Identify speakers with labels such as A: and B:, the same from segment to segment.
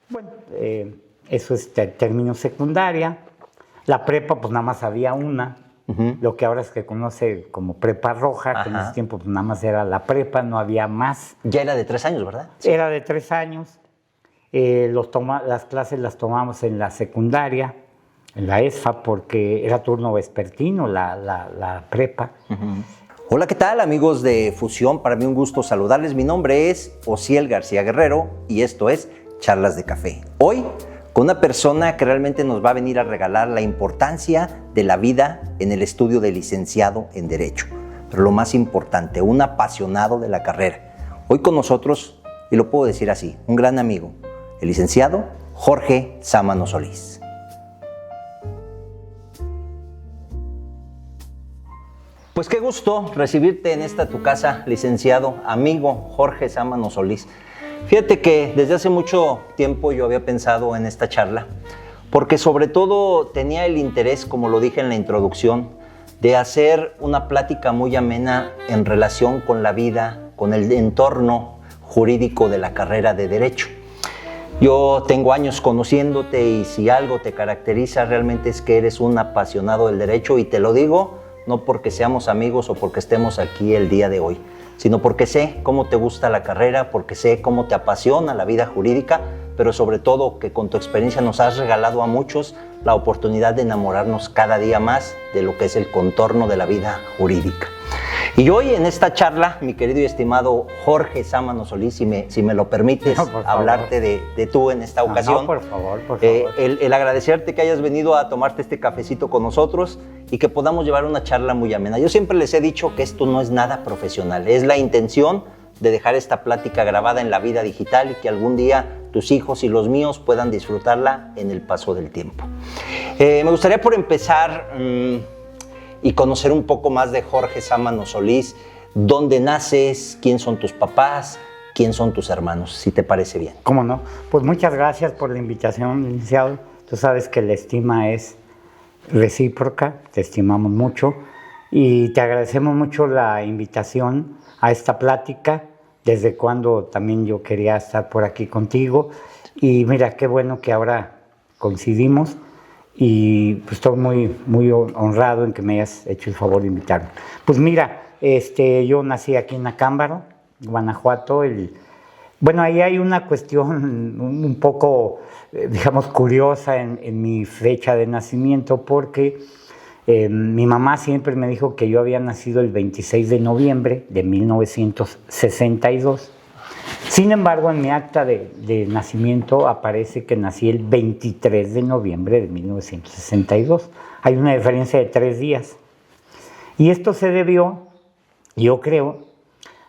A: Bueno, eso es término secundaria. La prepa, pues nada más había una. Lo que ahora se conoce como prepa roja, que en ese tiempo pues, nada más era la prepa, no había más.
B: Ya era de 3 años, ¿verdad?
A: Sí. Era de 3 años. Las clases las tomamos en la secundaria, en la ESFA, porque era turno vespertino la prepa.
B: Hola, ¿qué tal, amigos de Fusión? Para mí un gusto saludarles. Mi nombre es Osiel García Guerrero y esto es Charlas de Café. Hoy, con una persona que realmente nos va a venir a regalar la importancia de la vida en el estudio de licenciado en Derecho. Pero lo más importante, un apasionado de la carrera. Hoy con nosotros, y lo puedo decir así, un gran amigo, el licenciado Jorge Sámano Solís. Pues qué gusto recibirte en esta tu casa, licenciado, amigo Jorge Sámano Solís. Fíjate que desde hace mucho tiempo yo había pensado en esta charla, porque sobre todo tenía el interés, como lo dije en la introducción, de hacer una plática muy amena en relación con la vida, con el entorno jurídico de la carrera de Derecho. Yo tengo años conociéndote y si algo te caracteriza realmente es que eres un apasionado del derecho, y te lo digo no porque seamos amigos o porque estemos aquí el día de hoy, sino porque sé cómo te gusta la carrera, porque sé cómo te apasiona la vida jurídica, pero sobre todo que con tu experiencia nos has regalado a muchos la oportunidad de enamorarnos cada día más de lo que es el contorno de la vida jurídica. Y hoy en esta charla, mi querido y estimado Jorge Sámano Solís, si me lo permites, hablarte de tú en esta ocasión.
A: No, por favor.
B: El agradecerte que hayas venido a tomarte este cafecito con nosotros y que podamos llevar una charla muy amena. Yo siempre les he dicho que esto no es nada profesional, es la intención de dejar esta plática grabada en la vida digital y que algún día tus hijos y los míos puedan disfrutarla en el paso del tiempo. Me gustaría por empezar y conocer un poco más de Jorge Sámano Solís. ¿Dónde naces? ¿Quién son tus papás? ¿Quién son tus hermanos? Si te parece bien.
A: ¿Cómo no? Pues muchas gracias por la invitación, licenciado. Tú sabes que la estima es recíproca, te estimamos mucho y te agradecemos mucho la invitación a esta plática, desde cuando también yo quería estar por aquí contigo, y mira, qué bueno que ahora coincidimos y pues estoy muy honrado en que me hayas hecho el favor de invitarme. Pues mira, yo nací aquí en Acámbaro, Guanajuato. Bueno, ahí hay una cuestión un poco, digamos, curiosa en mi fecha de nacimiento, porque mi mamá siempre me dijo que yo había nacido el 26 de noviembre de 1962. Sin embargo, en mi acta de nacimiento aparece que nací el 23 de noviembre de 1962. Hay una diferencia de 3 días. Y esto se debió, yo creo,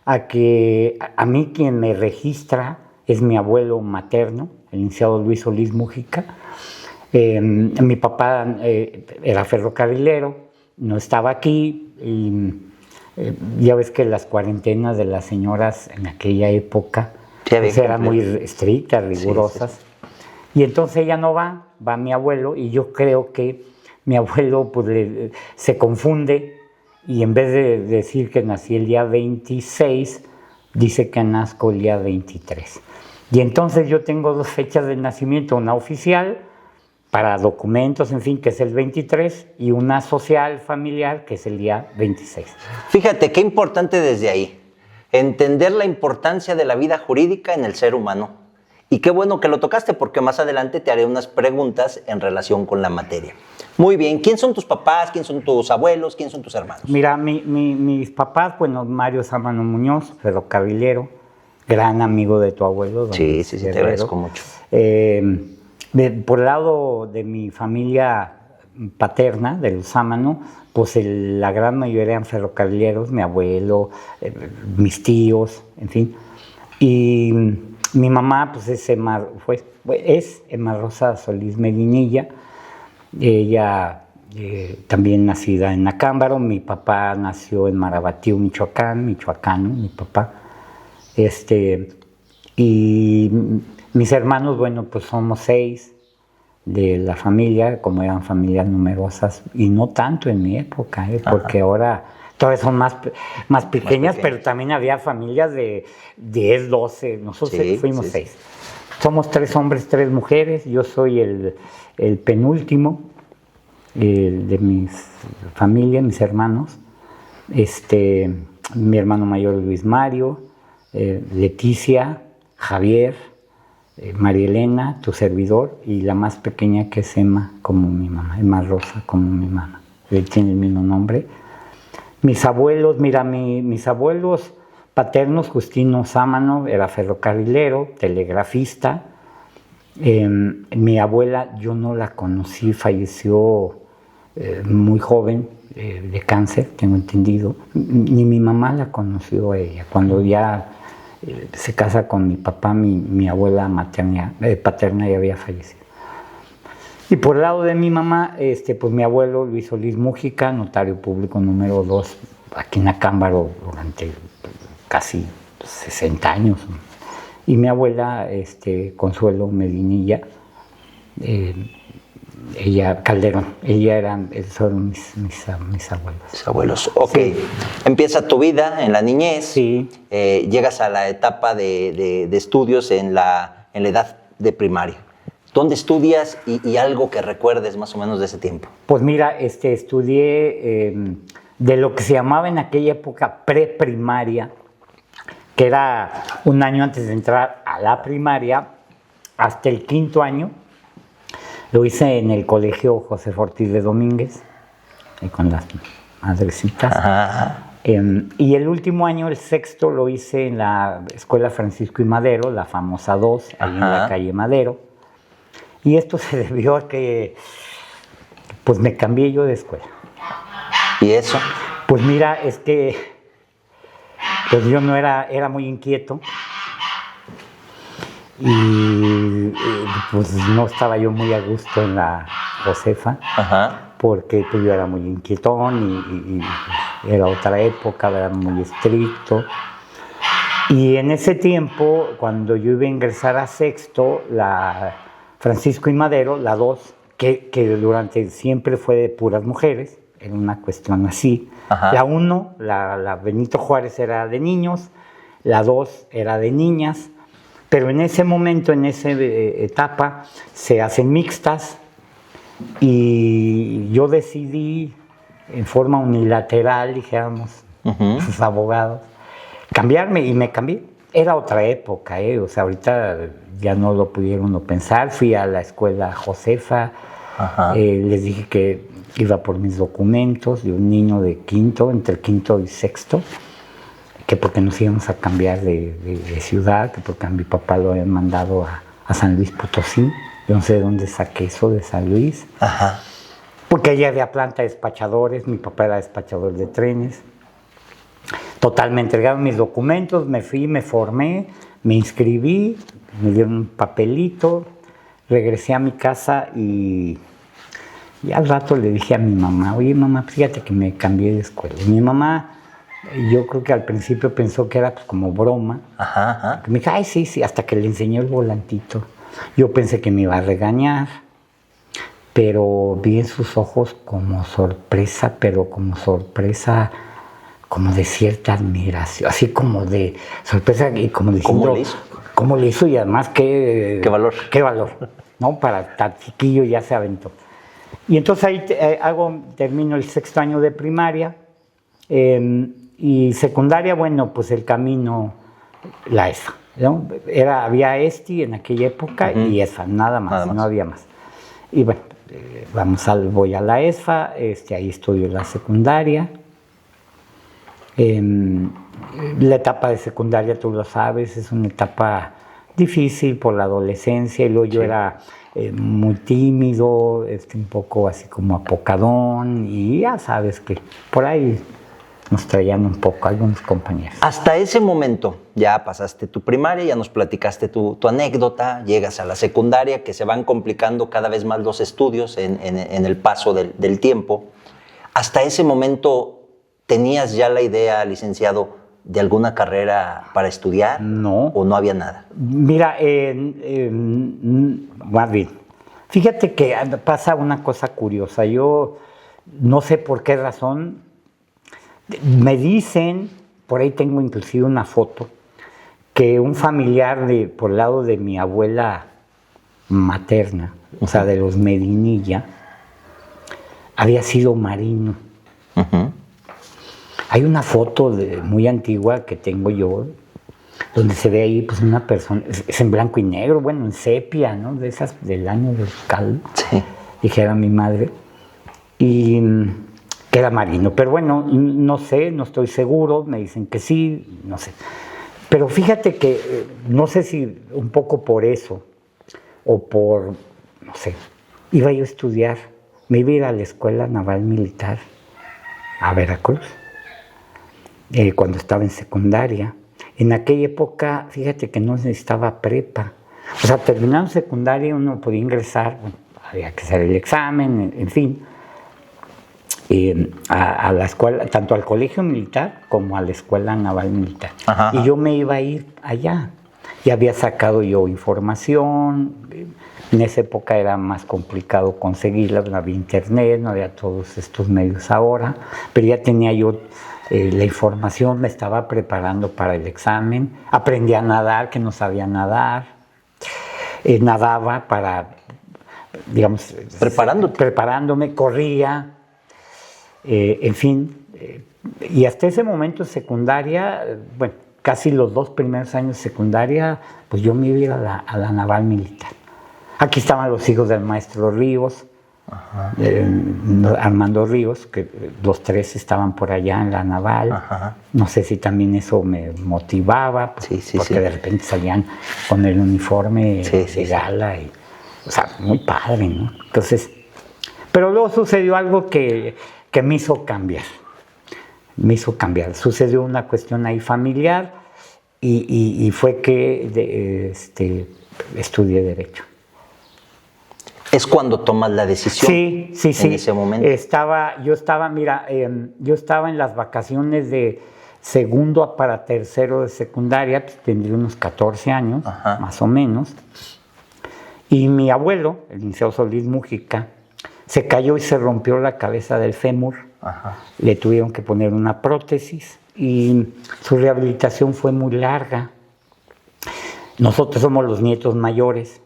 A: a que a mí quien me registra es mi abuelo materno, el licenciado Luis Solís Mújica. Mi papá era ferrocarrilero, no estaba aquí, y ya ves que las cuarentenas de las señoras en aquella época pues eran muy estrictas, rigurosas. Sí. Y entonces ella no va mi abuelo, y yo creo que mi abuelo pues, se confunde, y en vez de decir que nací el día 26, dice que nazco el día 23. Y entonces yo tengo 2 fechas de nacimiento, una oficial para documentos, en fin, que es el 23, y una social familiar, que es el día 26.
B: Fíjate, qué importante desde ahí, entender la importancia de la vida jurídica en el ser humano. Y qué bueno que lo tocaste, porque más adelante te haré unas preguntas en relación con la materia. Muy bien, ¿quién son tus papás? ¿Quién son tus abuelos? ¿Quién son tus hermanos?
A: Mira, mis papás, bueno, Mario Sámano Muñoz, ferrocarrilero, gran amigo de tu abuelo.
B: Sí, te agradezco mucho.
A: Por el lado de mi familia paterna, de los Sámano, pues la gran mayoría eran ferrocarrileros, mi abuelo, mis tíos, en fin. Y mi mamá, pues es Emma Rosa Solís Medinilla. Ella también nacida en Acámbaro. Mi papá nació en Marabatío, michoacano, mi papá. Y mis hermanos, bueno, pues somos 6 de la familia, como eran familias numerosas, y no tanto en mi época, porque ahora todas son más pequeñas, pero también había familias de 10, 12, nosotros fuimos 6. Somos 3 hombres, 3 mujeres. Yo soy el penúltimo de mi familia, mis hermanos. Mi hermano mayor Luis Mario, Leticia, Javier, María Elena, tu servidor, y la más pequeña que es Emma, como mi mamá, Emma Rosa, como mi mamá. Él tiene el mismo nombre. Mis abuelos, mira, mis abuelos paternos, Justino Sámano, era ferrocarrilero, telegrafista. Mi abuela, yo no la conocí, falleció muy joven, de cáncer, tengo entendido. Ni mi mamá la conoció a ella. Cuando ya se casa con mi papá, mi abuela paterna ya había fallecido. Y por el lado de mi mamá, pues mi abuelo Luis Solís Mújica, notario público número 2 aquí en Acámbaro durante casi 60 años. Y mi abuela, Consuelo Medinilla, ella, Calderón, son mis abuelos.
B: Mis abuelos, ok.
A: Sí.
B: Empieza tu vida en la niñez,
A: Sí.
B: Llegas a la etapa de estudios en la edad de primaria. ¿Dónde estudias y algo que recuerdes más o menos de ese tiempo?
A: Pues mira, estudié de lo que se llamaba en aquella época preprimaria, que era un año antes de entrar a la primaria, hasta el 5º año. Lo hice en el colegio José Ortiz de Domínguez, con las madrecitas.
B: Ajá.
A: Y el último año, el 6º, lo hice en la escuela Francisco y Madero, la famosa 2, ahí en la calle Madero. Y esto se debió a que, pues me cambié yo de escuela.
B: ¿Y eso?
A: Pues mira, es que pues yo no era muy inquieto. Y pues no estaba yo muy a gusto en la Josefa.
B: Ajá.
A: Porque pues, yo era muy inquietón y era otra época, era muy estricto. Y en ese tiempo, cuando yo iba a ingresar a 6º, la Francisco y Madero, la 2, que durante siempre fue de puras mujeres, era una cuestión así.
B: Ajá.
A: La 1, la Benito Juárez, era de niños, la 2 era de niñas, pero en ese momento, en esa etapa, se hacen mixtas y yo decidí en forma unilateral, dijéramos, sus abogados, cambiarme y me cambié. Era otra época, o sea, ahorita ya no lo pudieron no pensar. Fui a la escuela Josefa, les dije que iba por mis documentos de un niño de 5º, entre 5º y 6º, que porque nos íbamos a cambiar de ciudad, que porque a mi papá lo habían mandado a San Luis Potosí. Yo no sé de dónde saqué eso, de San Luis.
B: Ajá.
A: Porque allí había planta de despachadores, mi papá era despachador de trenes. Total, me entregaron mis documentos, me fui, me formé, me inscribí, me dieron un papelito, regresé a mi casa y al rato le dije a mi mamá, oye mamá, fíjate que me cambié de escuela. Y mi mamá, yo creo que al principio pensó que era pues, como broma.
B: Ajá.
A: Me dijo, ay, sí, hasta que le enseñó el volantito. Yo pensé que me iba a regañar, pero vi en sus ojos como sorpresa, pero como sorpresa, como de cierta admiración, así como de sorpresa y como diciendo,
B: ¿Cómo le hizo?
A: ¿Cómo le hizo? Y además, ¿qué
B: valor?
A: ¿Qué valor? ¿No? Para tan chiquillo ya se aventó. Y entonces ahí termino el 6º año de primaria y secundaria, bueno, pues el camino, la ESA, ¿no? Había ESTI en aquella época y ESA, nada más, no había más. Y bueno, voy a la ESFA, ahí estudio la secundaria. La etapa de secundaria, tú lo sabes, es una etapa difícil por la adolescencia, y luego yo era muy tímido, un poco así como apocadón, y ya sabes que por ahí nos traían un poco algunos compañeros.
B: Hasta ese momento ya pasaste tu primaria, ya nos platicaste tu anécdota, llegas a la secundaria, que se van complicando cada vez más los estudios en el paso del tiempo. Hasta ese momento, ¿tenías ya la idea, licenciado, de alguna carrera para estudiar?
A: No.
B: ¿O no había nada?
A: Mira, más bien, fíjate que pasa una cosa curiosa. Yo no sé por qué razón, me dicen, por ahí tengo inclusive una foto, que un familiar por el lado de mi abuela materna, o sea, de los Medinilla, había sido marino. Hay una foto muy antigua que tengo yo, donde se ve ahí pues una persona, es en blanco y negro, bueno, en sepia, ¿no? De esas del año del caldo,
B: Sí.
A: dijera mi madre, y que era marino. Pero bueno, no sé, no estoy seguro, me dicen que sí, no sé. Pero fíjate que, no sé si un poco por eso, o por, no sé, iba yo a estudiar, me iba a ir a la Escuela Naval Militar, a Veracruz, cuando estaba en secundaria. En aquella época, fíjate que no necesitaba prepa. O sea, terminando secundaria uno podía ingresar, bueno, había que hacer el examen, en fin, a la escuela, tanto al colegio militar como a la Escuela Naval Militar.
B: Ajá.
A: Y yo me iba a ir allá. Ya había sacado yo información. En esa época era más complicado conseguirla, no había internet, no había todos estos medios ahora, pero ya tenía yo la información, me estaba preparando para el examen, aprendí a nadar, que no sabía nadar, nadaba para, digamos, preparándome, corría, en fin, y hasta ese momento en secundaria, bueno, casi los 2 primeros años de secundaria, pues yo me iba a la Naval Militar. Aquí estaban los hijos del maestro Ríos, Armando Ríos, que los 3 estaban por allá en la Naval. Ajá. No sé si también eso me motivaba, porque de repente salían con el uniforme de gala, y, o sea, muy padre, ¿no? Entonces, pero luego sucedió algo que me hizo cambiar. Sucedió una cuestión ahí familiar y fue que estudié Derecho.
B: ¿Es cuando tomas la decisión?
A: Sí.
B: En ese momento.
A: Yo estaba en las vacaciones de segundo para tercero de secundaria, pues tendría unos 14 años, más o menos. Y mi abuelo, el licenciado Solís Mújica, se cayó y se rompió la cabeza del fémur. Ajá. Le tuvieron que poner una prótesis y su rehabilitación fue muy larga. Nosotros somos los nietos mayores,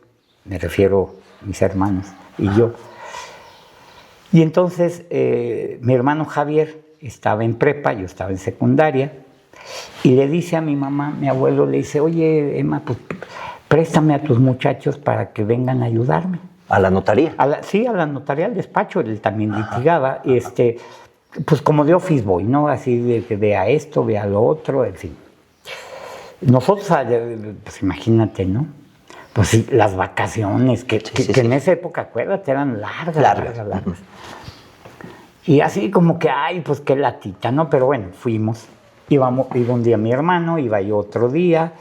A: me refiero a mis hermanos y yo. Y entonces mi hermano Javier estaba en prepa, yo estaba en secundaria, y le dice a mi mamá, mi abuelo le dice, oye, Emma, pues préstame a tus muchachos para que vengan a ayudarme.
B: ¿A la notaría?
A: Sí, a la notaría, al despacho, él también litigaba, pues como de office boy, ¿no? Así de que vea esto, vea lo otro, en fin. Nosotros, pues imagínate, ¿no? Pues sí, las vacaciones, que en esa época, acuérdate, eran largas. Y así como que, ay, pues qué latita, ¿no? Pero bueno, fuimos. Iba un día mi hermano, iba yo otro día.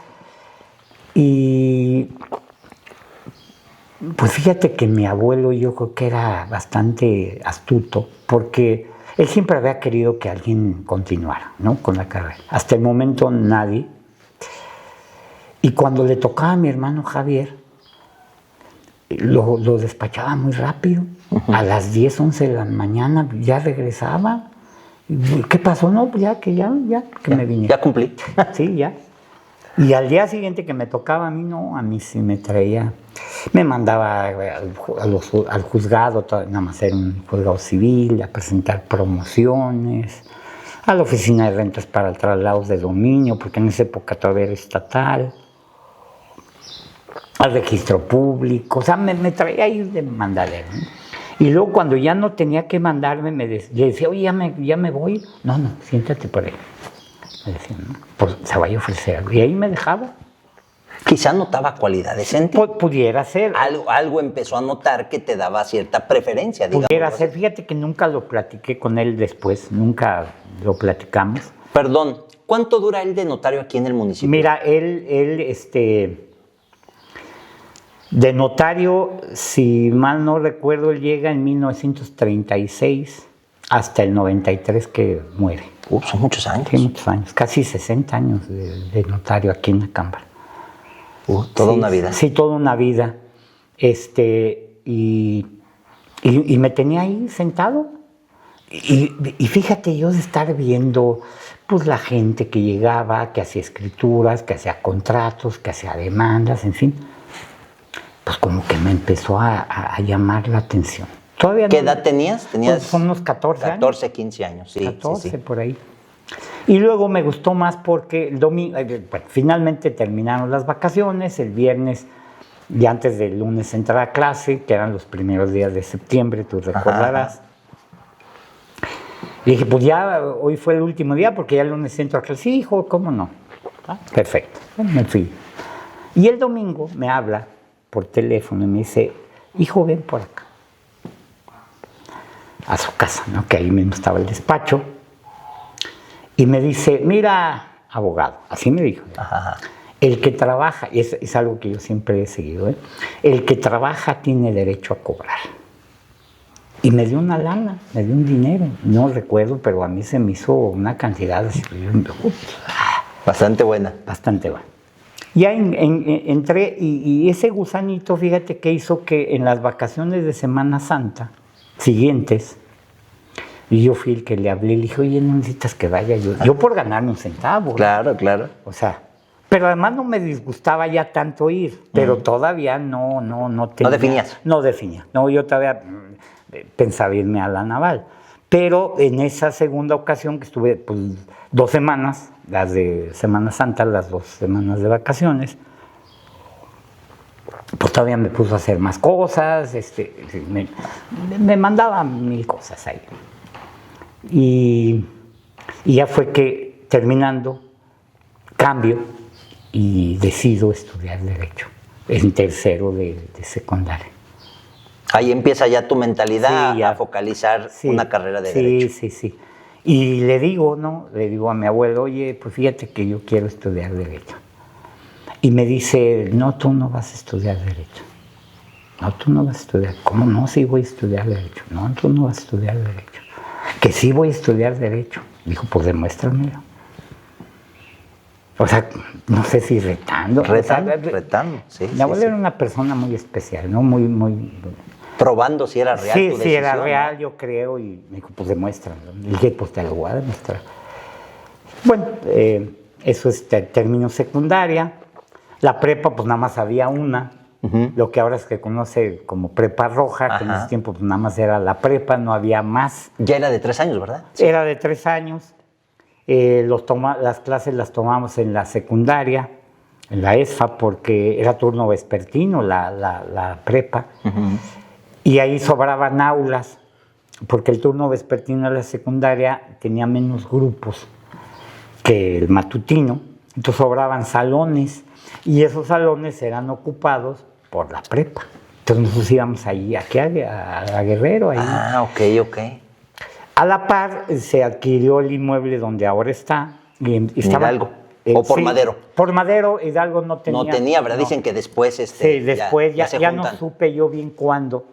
A: Y pues fíjate que mi abuelo yo creo que era bastante astuto, porque él siempre había querido que alguien continuara, ¿no? Con la carrera. Hasta el momento nadie. Y cuando le tocaba a mi hermano Javier, lo despachaba muy rápido. A las 10, 11 de la mañana ya regresaba. ¿Qué pasó? No, pues ya que me vine.
B: Ya cumplí.
A: Sí, ya. Y al día siguiente que me tocaba a mí, no, a mí sí me traía, me mandaba al juzgado, nada más era un juzgado civil, a presentar promociones, a la oficina de rentas para traslados de dominio, porque en esa época todavía era estatal, al registro público, o sea, me traía ahí de mandadero, ¿no? Y luego cuando ya no tenía que mandarme, le decía, oye, ya me voy. No, siéntate por ahí. Me decía, ¿no? Pues se vaya a ofrecer algo. Y ahí me dejaba.
B: Quizá notaba cualidades en ti.
A: Pudiera ser.
B: Algo empezó a notar que te daba cierta preferencia, digamos.
A: Pudiera ser. Fíjate que nunca lo platiqué con él después. Nunca lo platicamos.
B: Perdón, ¿cuánto dura él de notario aquí en el municipio?
A: Mira, él de notario, si mal no recuerdo, él llega en 1936 hasta el 93 que muere.
B: Son muchos años.
A: Sí, muchos años, casi 60 años de notario aquí en la Cámara.
B: Toda una vida.
A: Sí, toda una vida. Y me tenía ahí sentado. Y fíjate yo de estar viendo pues la gente que llegaba, que hacía escrituras, que hacía contratos, que hacía demandas, en fin, pues como que me empezó a llamar la atención. Todavía
B: ¿Qué edad tenías?
A: Pues unos 14 años.
B: 14, 15 años, sí.
A: 14,
B: sí.
A: por ahí. Y luego me gustó más porque el domingo, bueno, finalmente terminaron las vacaciones, el viernes, y antes del lunes entrar a clase, que eran los primeros días de septiembre, tú recordarás. Ajá. Y dije, pues ya hoy fue el último día porque ya el lunes entro a clase. Sí, hijo, ¿cómo no? ¿Ah? Perfecto, me fui. Y el domingo me habla por teléfono y me dice, hijo, ven por acá. A su casa, ¿no? Que ahí mismo estaba el despacho. Y me dice, mira, abogado, así me dijo.
B: Ajá.
A: El que trabaja, y es algo que yo siempre he seguido, el que trabaja tiene derecho a cobrar. Y me dio una lana, me dio un dinero, no recuerdo, pero a mí se me hizo una cantidad así.
B: Bastante buena.
A: Bastante buena. Ya entré y ese gusanito, fíjate que hizo que en las vacaciones de Semana Santa siguientes, y yo fui el que le hablé, le dije, oye, no necesitas que vaya yo por ganarme un centavo.
B: Claro, claro.
A: O sea, pero además no me disgustaba ya tanto ir, pero todavía no tenía.
B: ¿No definías?
A: No definía. No, yo todavía pensaba irme a la naval. Pero en esa segunda ocasión que estuve pues, 2 semanas, las de Semana Santa, las 2 semanas de vacaciones, pues todavía me puso a hacer más cosas, me mandaba 1000 cosas ahí. Y ya fue que terminando, cambio y decido estudiar Derecho en tercero de secundaria.
B: Ahí empieza ya tu mentalidad a focalizar una carrera de Derecho.
A: Sí. Y le digo a mi abuelo, oye, pues fíjate que yo quiero estudiar Derecho. Y me dice, no, tú no vas a estudiar Derecho. No, tú no vas a estudiar. ¿Cómo no? Sí voy a estudiar Derecho. No, tú no vas a estudiar Derecho. Que sí voy a estudiar Derecho. Dijo, pues demuéstramelo. O sea, no sé si retando.
B: Retando, sí.
A: Mi abuelo era una persona muy especial, ¿no? Muy...
B: Probando si era real tu decisión.
A: Sí, era real, yo creo, y me dijo, pues demuéstramelo. Y dije, pues te lo voy a demostrar. Bueno, eso terminó secundaria. La prepa, pues nada más había una. Lo que ahora es que conoce como prepa roja, que en ese tiempo pues, nada más era la prepa, no había más.
B: Ya era de 3 años, ¿verdad? Sí.
A: Era de 3 años. Las clases las tomamos en la secundaria, en la ESFA, porque era turno vespertino la prepa. Y ahí sobraban aulas, porque el turno vespertino de la secundaria tenía menos grupos que el matutino. Entonces sobraban salones, y esos salones eran ocupados por la prepa. Entonces nosotros íbamos ahí, aquí a Guerrero. Ahí.
B: Ah, ok.
A: A la par se adquirió el inmueble donde ahora está.
B: ¿En Hidalgo? ¿O por Madero?
A: Por Madero, Hidalgo no tenía.
B: No tenía, ¿verdad? No. Dicen que después
A: sí, después ya no supe yo bien cuándo.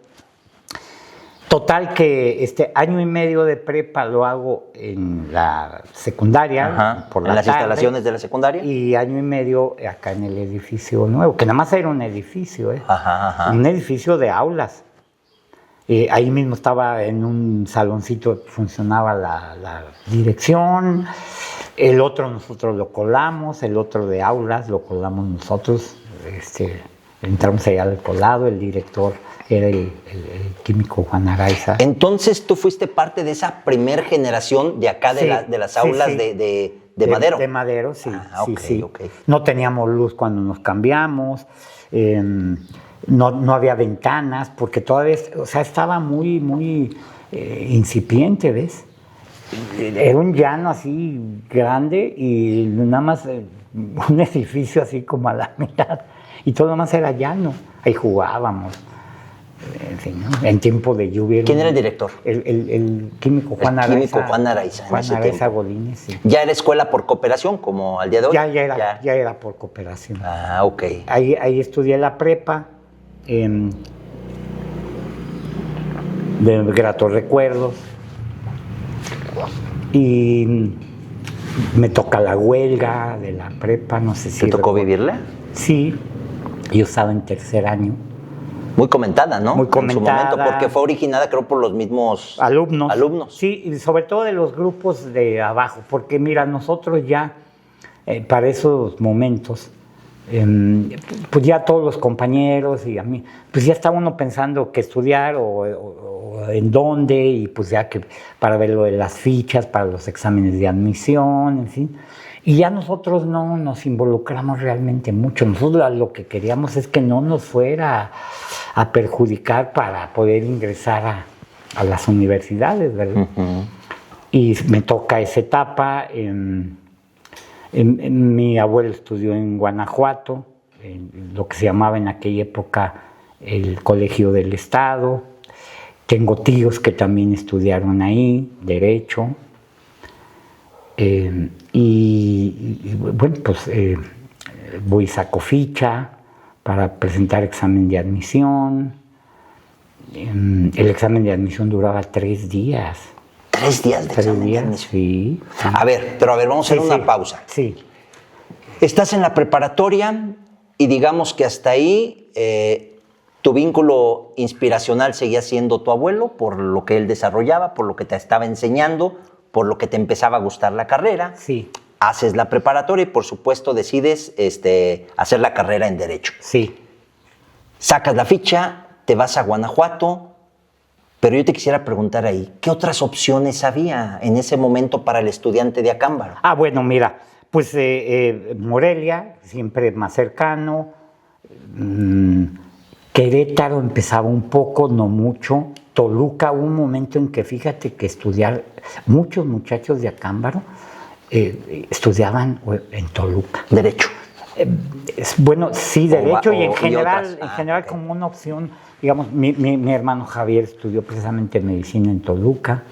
A: Total que año y medio de prepa lo hago en la secundaria, por la
B: en las
A: tarde,
B: instalaciones de la secundaria.
A: Y año y medio acá en el edificio nuevo, que nada más era un edificio, un edificio de aulas. Ahí mismo estaba en un saloncito, funcionaba la dirección, el otro nosotros lo colamos, el otro de aulas lo colamos nosotros, entramos allá al colado, el director era el químico Juan Araiza.
B: Entonces tú fuiste parte de esa primer generación de acá, de las aulas de Madero.
A: De Madero, sí.
B: Okay.
A: No teníamos luz cuando nos cambiamos, no había ventanas, porque todavía, estaba muy incipiente, ¿ves? Era un llano así grande y nada más un edificio así como a la mitad, y todo más era llano, ahí jugábamos. En fin, ¿no? En tiempo de lluvia.
B: ¿Quién era el director?
A: El químico Juan Araiza.
B: El químico Juan Araiza.
A: Juan Araiza Godínez, sí.
B: ¿Ya era escuela por cooperación como al día de hoy?
A: Ya era por cooperación.
B: Ah, ok.
A: Ahí estudié la prepa, de gratos recuerdos. Y me toca la huelga de la prepa, no sé si...
B: ¿Te tocó vivirla?
A: Sí, yo estaba en tercer año.
B: Muy comentada, ¿no?
A: Muy comentada.
B: En su momento, porque fue originada, creo, por los mismos alumnos.
A: Sí, y sobre todo de los grupos de abajo, porque mira, nosotros ya, para esos momentos, pues ya todos los compañeros y a mí, pues ya estaba uno pensando qué estudiar o en dónde, y pues ya que para ver lo de las fichas, para los exámenes de admisión, en fin. Y ya nosotros no nos involucramos realmente mucho. Nosotros lo que queríamos es que no nos fuera a perjudicar para poder ingresar a las universidades, ¿verdad? Uh-huh. Y me toca esa etapa. Mi abuelo estudió en Guanajuato, en lo que se llamaba en aquella época el Colegio del Estado. Tengo tíos que también estudiaron ahí, Derecho. Bueno, pues voy y saco ficha para presentar examen de admisión. El examen de admisión duraba 3 días.
B: 3 días de examen de admisión.
A: Sí.
B: A ver, vamos a hacer una pausa.
A: Sí.
B: Estás en la preparatoria y digamos que hasta ahí tu vínculo inspiracional seguía siendo tu abuelo, por lo que él desarrollaba, por lo que te estaba enseñando, por lo que te empezaba a gustar la carrera.
A: Sí.
B: Haces la preparatoria y por supuesto decides hacer la carrera en Derecho.
A: Sí.
B: Sacas la ficha, te vas a Guanajuato, pero yo te quisiera preguntar ahí, ¿qué otras opciones había en ese momento para el estudiante de Acámbaro?
A: Bueno, mira, pues Morelia, siempre más cercano. Querétaro empezaba un poco, no mucho. Toluca, hubo un momento en que fíjate que muchos muchachos de Acámbaro estudiaban en Toluca.
B: Derecho.
A: Bueno, sí, Derecho y en general
B: okay,
A: como una opción, digamos, mi hermano Javier estudió precisamente medicina en Toluca,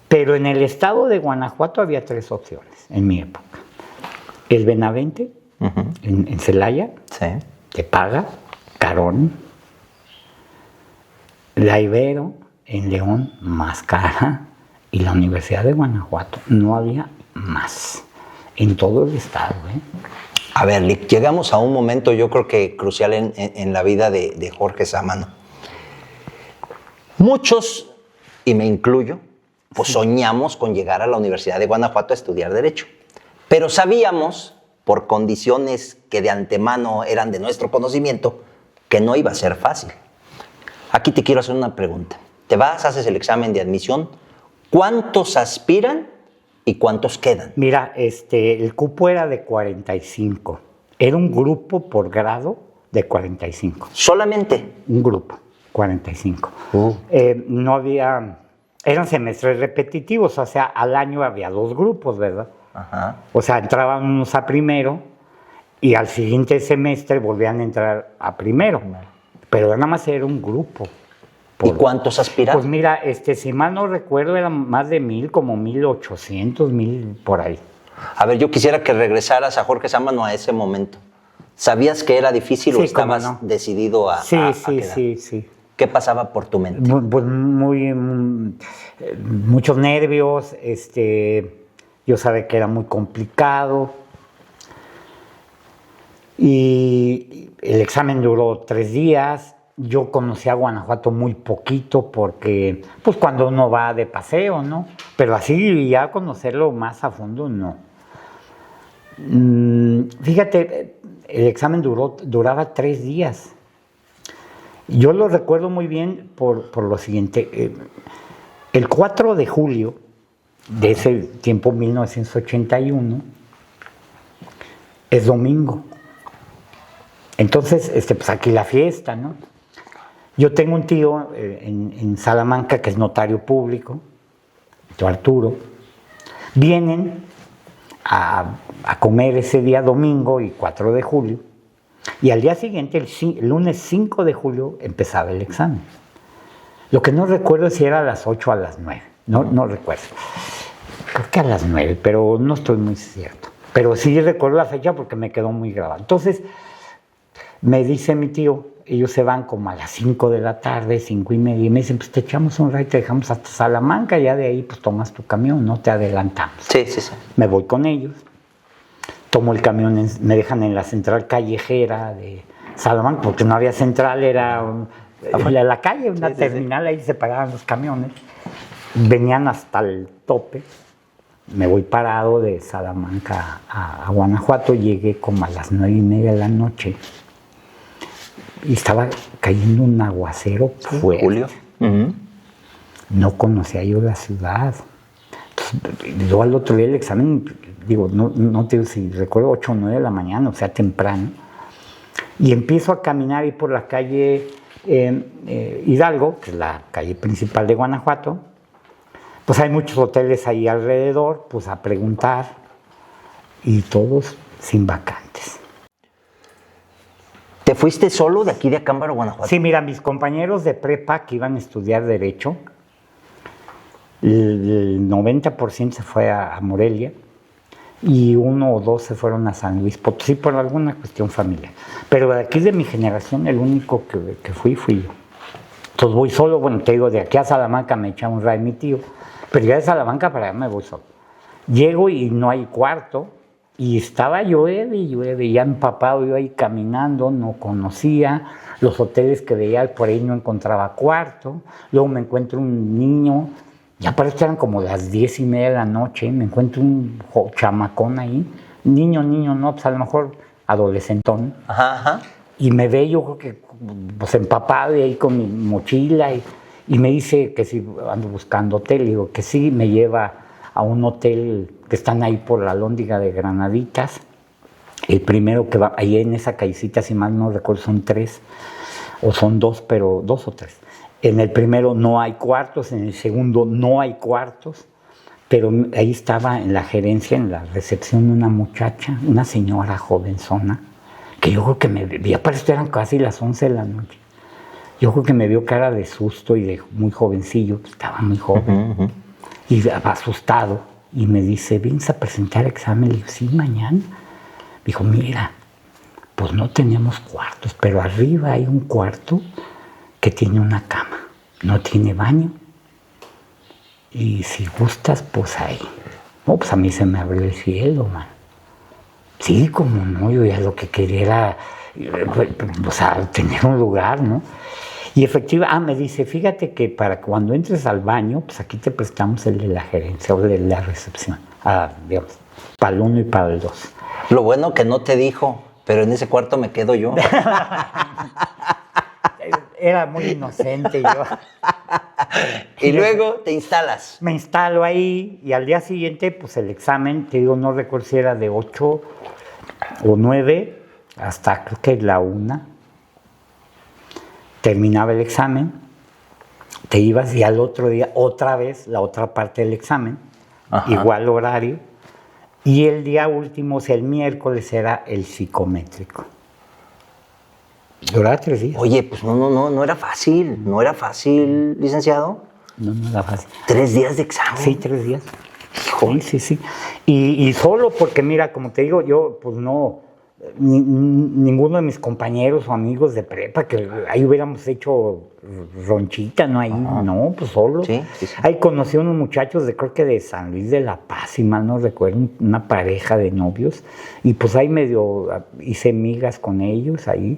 A: pero en el estado de Guanajuato había 3 opciones en mi época. El Benavente, uh-huh, en Celaya,
B: sí,
A: que paga, carón. La Ibero, en León, más cara, y la Universidad de Guanajuato, no había más, en todo el estado.
B: A ver, llegamos a un momento yo creo que crucial en la vida de Jorge Sámano. Muchos, y me incluyo, pues soñamos con llegar a la Universidad de Guanajuato a estudiar Derecho, pero sabíamos, por condiciones que de antemano eran de nuestro conocimiento, que no iba a ser fácil. Aquí te quiero hacer una pregunta. Te vas, haces el examen de admisión. ¿Cuántos aspiran y cuántos quedan?
A: Mira, el cupo era de 45. Era un grupo por grado de 45.
B: ¿Solamente?
A: Un grupo, 45. No había... Eran semestres repetitivos, o sea, al año había 2 grupos, ¿verdad?
B: Ajá.
A: O sea, entraban unos a primero y al siguiente semestre volvían a entrar a primero. Pero nada más era un grupo.
B: ¿Y cuántos aspiraban?
A: Pues mira, si mal no recuerdo, eran más de 1,000, como 1,800, 1,000 por ahí.
B: A ver, yo quisiera que regresaras a Jorge Sámano a ese momento. ¿Sabías que era difícil o estabas decidido a quedar?
A: Sí.
B: ¿Qué pasaba por tu mente?
A: Pues muchos nervios, yo sabía que era muy complicado. Y el examen duró 3 días. Yo conocí a Guanajuato muy poquito porque, pues cuando uno va de paseo, ¿no? Pero así ya conocerlo más a fondo, no. Fíjate, el examen duraba 3 días. Yo lo recuerdo muy bien por lo siguiente. El 4 de julio de ese tiempo, 1981, es domingo. Entonces, pues aquí la fiesta, ¿no? Yo tengo un tío en Salamanca que es notario público, tío Arturo. Vienen a comer ese día domingo y 4 de julio. Y al día siguiente, el lunes 5 de julio, empezaba el examen. Lo que no recuerdo es si era a las 8 o a las 9. No recuerdo. Creo que a las 9, pero no estoy muy cierto. Pero sí recuerdo la fecha porque me quedó muy grabado. Entonces, me dice mi tío, ellos se van como a las 5 de la tarde, 5:30, y me dicen, pues te echamos un rato y te dejamos hasta Salamanca, y ya de ahí pues tomas tu camión, no te adelantamos.
B: Sí.
A: Me voy con ellos, tomo el camión, me dejan en la central callejera de Salamanca, porque no había central, era la calle, una
B: Sí, sí,
A: terminal, ahí se paraban los camiones. Venían hasta el tope. Me voy parado de Salamanca a Guanajuato, llegué como a las 9:30 de la noche y estaba cayendo un aguacero fuerte.
B: Julio.
A: No conocía yo la ciudad. Entonces, luego al otro día el examen, digo, no te digo si recuerdo, 8 o 9 de la mañana, o sea, temprano. Y empiezo a caminar ahí por la calle Hidalgo, que es la calle principal de Guanajuato. Pues hay muchos hoteles ahí alrededor, pues a preguntar, y todos sin vacantes.
B: ¿Te fuiste solo de aquí de Acámbaro, Guanajuato?
A: Sí, mira, mis compañeros de prepa que iban a estudiar Derecho, el 90% se fue a Morelia y 1 o 2 se fueron a San Luis Potosí por alguna cuestión familiar. Pero de aquí de mi generación, el único que fui yo. Entonces voy solo, bueno, te digo, de aquí a Salamanca me echa un ride mi tío, pero ya de Salamanca para allá me voy solo. Llego y no hay cuarto, y estaba llueve, ya empapado yo ahí caminando, no conocía, los hoteles que veía por ahí no encontraba cuarto, luego me encuentro un niño, ya parece que eran como las 10:30 de la noche, me encuentro un chamacón ahí, niño, no, pues a lo mejor adolescentón, y me ve yo creo que pues empapado y ahí con mi mochila, y me dice que si ando buscando hotel, digo que sí, me lleva a un hotel que están ahí por la Alhóndiga de Granaditas. El primero que va, ahí en esa callecita, si mal no recuerdo, son 3, o son 2, pero 2 o 3. En el primero no hay cuartos, en el segundo no hay cuartos, pero ahí estaba en la gerencia, en la recepción, una muchacha, una señora jovenzona, que yo creo que me veía, parece que eran casi las 11 de la noche. Yo creo que me vio cara de susto y de muy jovencillo, estaba muy joven, y asustado, y me dice, ¿vienes a presentar examen? Le digo, sí, mañana. Dijo, mira, pues no tenemos cuartos, pero arriba hay un cuarto que tiene una cama, no tiene baño, y si gustas, pues ahí. No, pues a mí se me abrió el cielo, man. Sí, como no, yo ya lo que quería era, o sea, tener un lugar, ¿no? Y efectivamente, me dice, fíjate que para cuando entres al baño, pues aquí te prestamos el de la gerencia o el de la recepción, digamos, para el 1 y para el 2.
B: Lo bueno que no te dijo, pero en ese cuarto me quedo yo.
A: Era muy inocente yo.
B: Y luego te instalas.
A: Me instalo ahí y al día siguiente, pues el examen, te digo, no recuerdo si era de 8 o 9, hasta creo que la 1. Terminaba el examen, te ibas y al otro día otra vez la otra parte del examen, igual horario, y el día último, o sea, el miércoles era el psicométrico. Duraba 3 días.
B: Oye, pues no era fácil, licenciado.
A: No era fácil.
B: 3 días de examen.
A: Sí, 3 días. Sí. Y solo porque, mira, como te digo, yo, pues no, ninguno de mis compañeros o amigos de prepa, que ahí hubiéramos hecho ronchita, ¿no? Ahí, no, pues solo.
B: Sí.
A: Ahí conocí a unos muchachos creo que de San Luis de la Paz, si mal no recuerdo, una pareja de novios, y pues ahí medio hice migas con ellos ahí,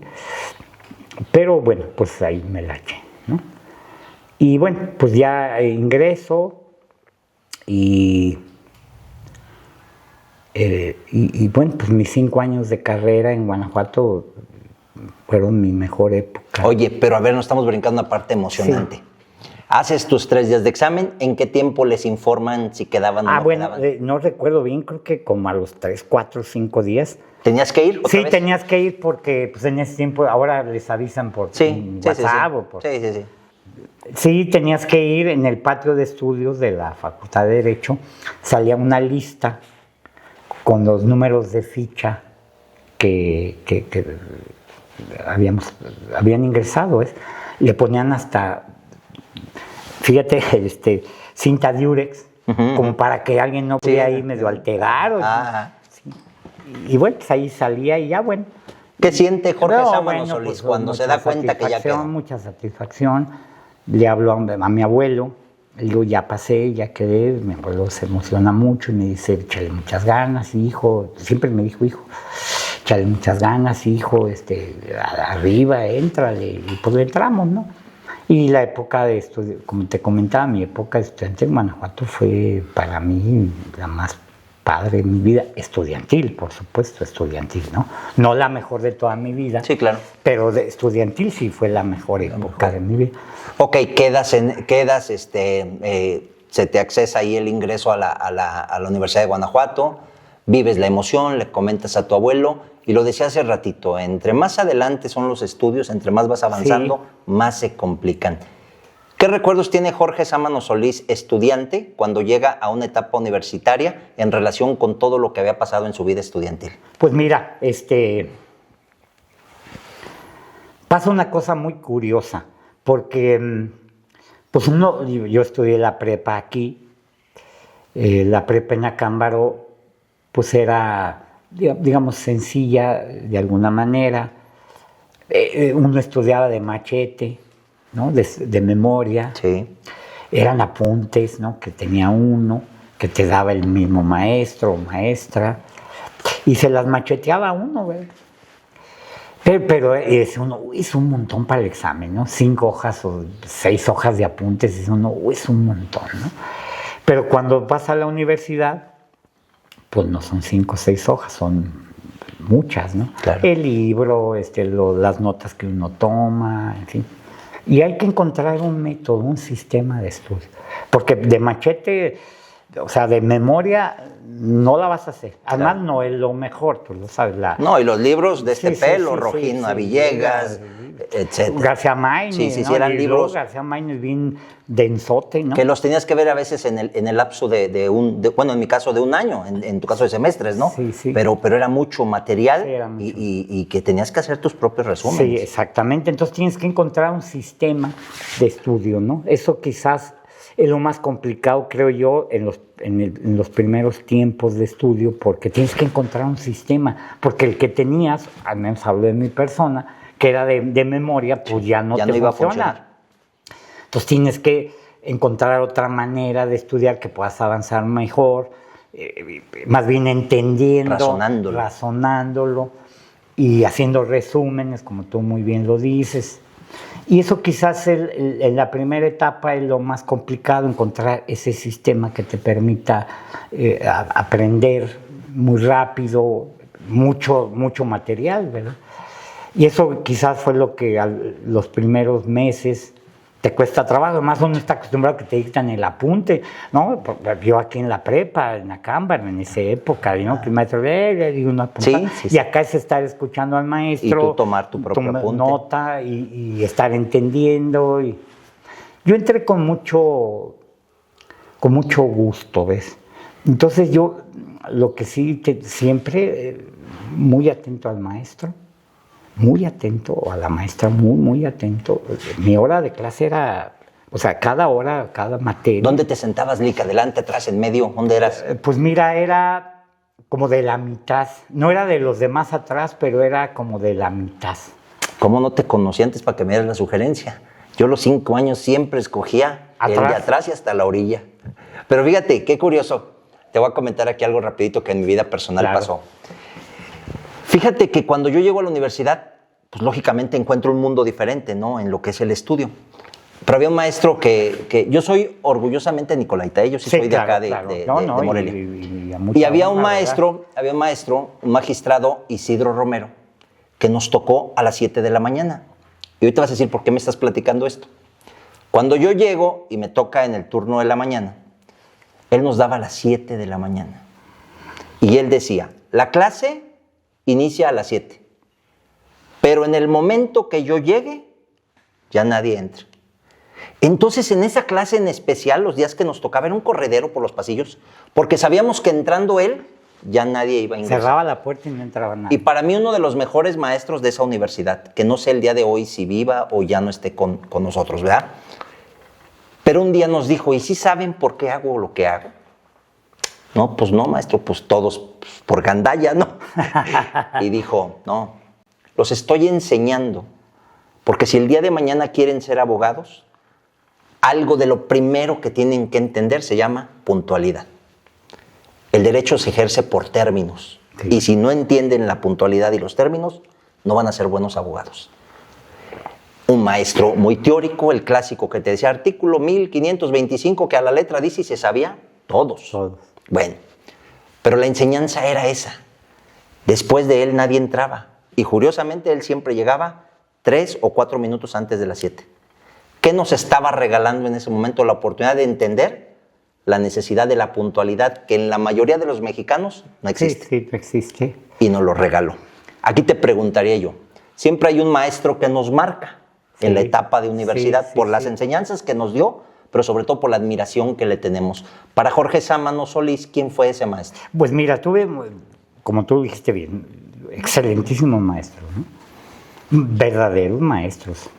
A: pero bueno, pues ahí me la eché, ¿no? Y bueno, pues ya ingreso y bueno, pues mis 5 años de carrera en Guanajuato fueron mi mejor época.
B: Oye, pero a ver, nos estamos brincando una parte emocionante. Sí. Haces tus 3 días de examen, ¿en qué tiempo les informan si quedaban o no
A: bueno,
B: quedaban?
A: No recuerdo bien, creo que como a los 3, 4, 5 días.
B: ¿Tenías que ir otra vez?
A: Sí, tenías que ir porque pues en ese tiempo, ahora les avisan por WhatsApp o por...
B: Sí.
A: Sí, tenías que ir en el patio de estudios de la Facultad de Derecho, salía una lista con los números de ficha que habían ingresado, le ponían hasta, fíjate, cinta diurex, como para que alguien no pudiera ahí medio alterar. Sí. Y bueno, pues ahí salía y ya bueno.
B: ¿Qué siente Jorge Sámano Solís
A: pues,
B: cuando se da cuenta que ya quedó?
A: Mucha satisfacción, le hablo a mi abuelo, le digo, ya pasé, ya quedé, mi abuelo se emociona mucho y me dice, échale muchas ganas, hijo, siempre me dijo, hijo, échale muchas ganas, hijo, arriba, éntrale, y pues le entramos, ¿no? Y la época de estudio, como te comentaba, mi época de estudiante en Guanajuato fue para mí la más padre de mi vida, estudiantil, por supuesto, estudiantil, ¿no? No la mejor de toda mi vida.
B: Sí, claro.
A: Pero de estudiantil sí fue la mejor época de mi vida.
B: Ok, se te accesa ahí el ingreso a la Universidad de Guanajuato, vives la emoción, le comentas a tu abuelo, y lo decía hace ratito, entre más adelante son los estudios, entre más vas avanzando, más se complican. ¿Qué recuerdos tiene Jorge Sámano Solís, estudiante, cuando llega a una etapa universitaria en relación con todo lo que había pasado en su vida estudiantil?
A: Pues mira, pasa una cosa muy curiosa, porque pues yo estudié la prepa aquí, la prepa en Acámbaro, pues era, digamos, sencilla de alguna manera, uno estudiaba de machete, ¿no? De memoria.
B: Sí.
A: Eran apuntes, ¿no? Que tenía uno, que te daba el mismo maestro o maestra, y se las macheteaba uno, ¿verdad? Pero es un montón para el examen, ¿no? 5 hojas o 6 hojas de apuntes, es un montón, ¿no? Pero cuando vas a la universidad, pues no son 5 o 6 hojas, son muchas, ¿no?
B: Claro.
A: El libro, las notas que uno toma, en fin. Y hay que encontrar un método, un sistema de estudio. Porque de machete, o sea, de memoria, no la vas a hacer. Además,
B: claro,
A: no es lo mejor, tú lo sabes.
B: No, y los libros de Rogino Villegas, etc.
A: García Maínez,
B: sí, eran libros.
A: García Maínez bien densote, ¿no?
B: Que los tenías que ver a veces en el lapso bueno, en mi caso de un año, en tu caso de semestres, ¿no?
A: Sí.
B: Pero era mucho material,
A: era mucho.
B: Y que tenías que hacer tus propios resúmenes.
A: Sí, exactamente. Entonces tienes que encontrar un sistema de estudio, ¿no? Eso quizás es lo más complicado, creo yo, en los primeros tiempos de estudio, porque tienes que encontrar un sistema, porque el que tenías, al menos hablo de mi persona, que era de memoria, pues ya no te
B: iba a
A: funciona.
B: funcionar.
A: Entonces tienes que encontrar otra manera de estudiar que puedas avanzar mejor, más bien entendiendo, razonándolo y haciendo resúmenes, como tú muy bien lo dices. Y eso quizás en la primera etapa es lo más complicado, encontrar ese sistema que te permita aprender muy rápido, mucho material, ¿verdad? Y eso quizás fue lo que los primeros meses te cuesta trabajo. Además uno está acostumbrado a que te dictan el apunte, ¿no? Yo aquí en la prepa, en Acámbaro, en esa época, ¿no? Que el maestro y uno apunta. Sí. Y acá es estar escuchando al maestro.
B: Y tú tomar tu propio apunte.
A: Nota y estar entendiendo. Yo entré con mucho gusto, ¿ves? Entonces yo, lo que sí, siempre muy atento al maestro. Muy atento, o a la maestra, muy atento. Mi hora de clase era, o sea, cada hora, cada materia.
B: ¿Dónde te sentabas, Lic? ¿Adelante, atrás, en medio? ¿Dónde eras?
A: Pues mira, era como de la mitad. No era de los demás atrás, pero era como de la mitad.
B: ¿Cómo no te conocí antes para que me dieras la sugerencia? Yo los 5 años siempre escogía el de atrás y hasta la orilla. Pero fíjate, qué curioso. Te voy a comentar aquí algo rapidito que en mi vida personal pasó. Fíjate que cuando yo llego a la universidad, pues lógicamente encuentro un mundo diferente, ¿no? En lo que es el estudio. Pero había un maestro que yo soy orgullosamente nicolaita, yo sí soy de acá, de Morelia. Y había un maestro, un magistrado, Isidro Romero, que nos tocó a las 7 de la mañana. Y ahorita vas a decir, ¿por qué me estás platicando esto? Cuando yo llego y me toca en el turno de la mañana, él nos daba a las 7 de la mañana. Y él decía, la clase inicia a las 7. Pero en el momento que yo llegue, ya nadie entra. Entonces, en esa clase en especial, los días que nos tocaba, era un corredero por los pasillos, porque sabíamos que entrando él, ya nadie iba a ingresar.
A: Cerraba la puerta y no entraba nadie.
B: Y para mí, uno de los mejores maestros de esa universidad, que no sé el día de hoy si viva o ya no esté con nosotros, ¿verdad? Pero un día nos dijo, ¿y sí saben por qué hago lo que hago? No, pues no, maestro, pues todos por gandalla, ¿no? Y dijo, no, los estoy enseñando, porque si el día de mañana quieren ser abogados, algo de lo primero que tienen que entender se llama puntualidad. El derecho se ejerce por términos,
A: Sí.
B: Y si no entienden la puntualidad y los términos, no van a ser buenos abogados. Un maestro muy teórico, el clásico que te decía, artículo 1525, que a la letra dice y se sabía todos. Bueno, pero la enseñanza era esa. Después de él nadie entraba. Y curiosamente él siempre llegaba 3 o 4 minutos antes de las 7. ¿Qué nos estaba regalando en ese momento? La oportunidad de entender la necesidad de la puntualidad que en la mayoría de los mexicanos no existe.
A: Sí, no existe.
B: Y nos lo regaló. Aquí te preguntaría yo, siempre hay un maestro que nos marca en la etapa de universidad por las enseñanzas que nos dio, pero sobre todo por la admiración que le tenemos. Para Jorge Sámano Solís, ¿quién fue ese maestro?
A: Pues mira, tuve, como tú dijiste bien, excelentísimos maestros, ¿no? Verdaderos maestros.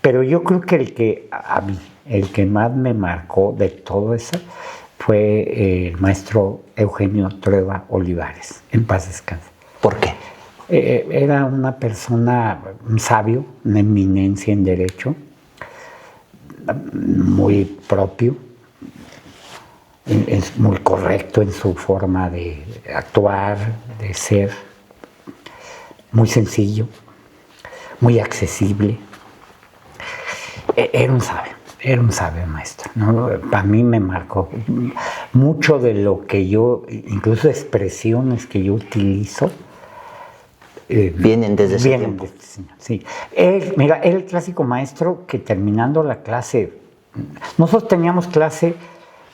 A: Pero yo creo que a mí, el que más me marcó de todo eso fue el maestro Eugenio Trueba Olivares, en paz descanse.
B: ¿Por qué?
A: Era una persona, un sabio, una eminencia en derecho, muy propio, es muy correcto en su forma de actuar, de ser, muy sencillo, muy accesible. Era un sabio maestro, ¿no? Para mí me marcó mucho de lo que yo, incluso expresiones que yo utilizo,
B: vienen desde ese tiempo.
A: Sí. Mira, era el clásico maestro que terminando la clase, nosotros teníamos clase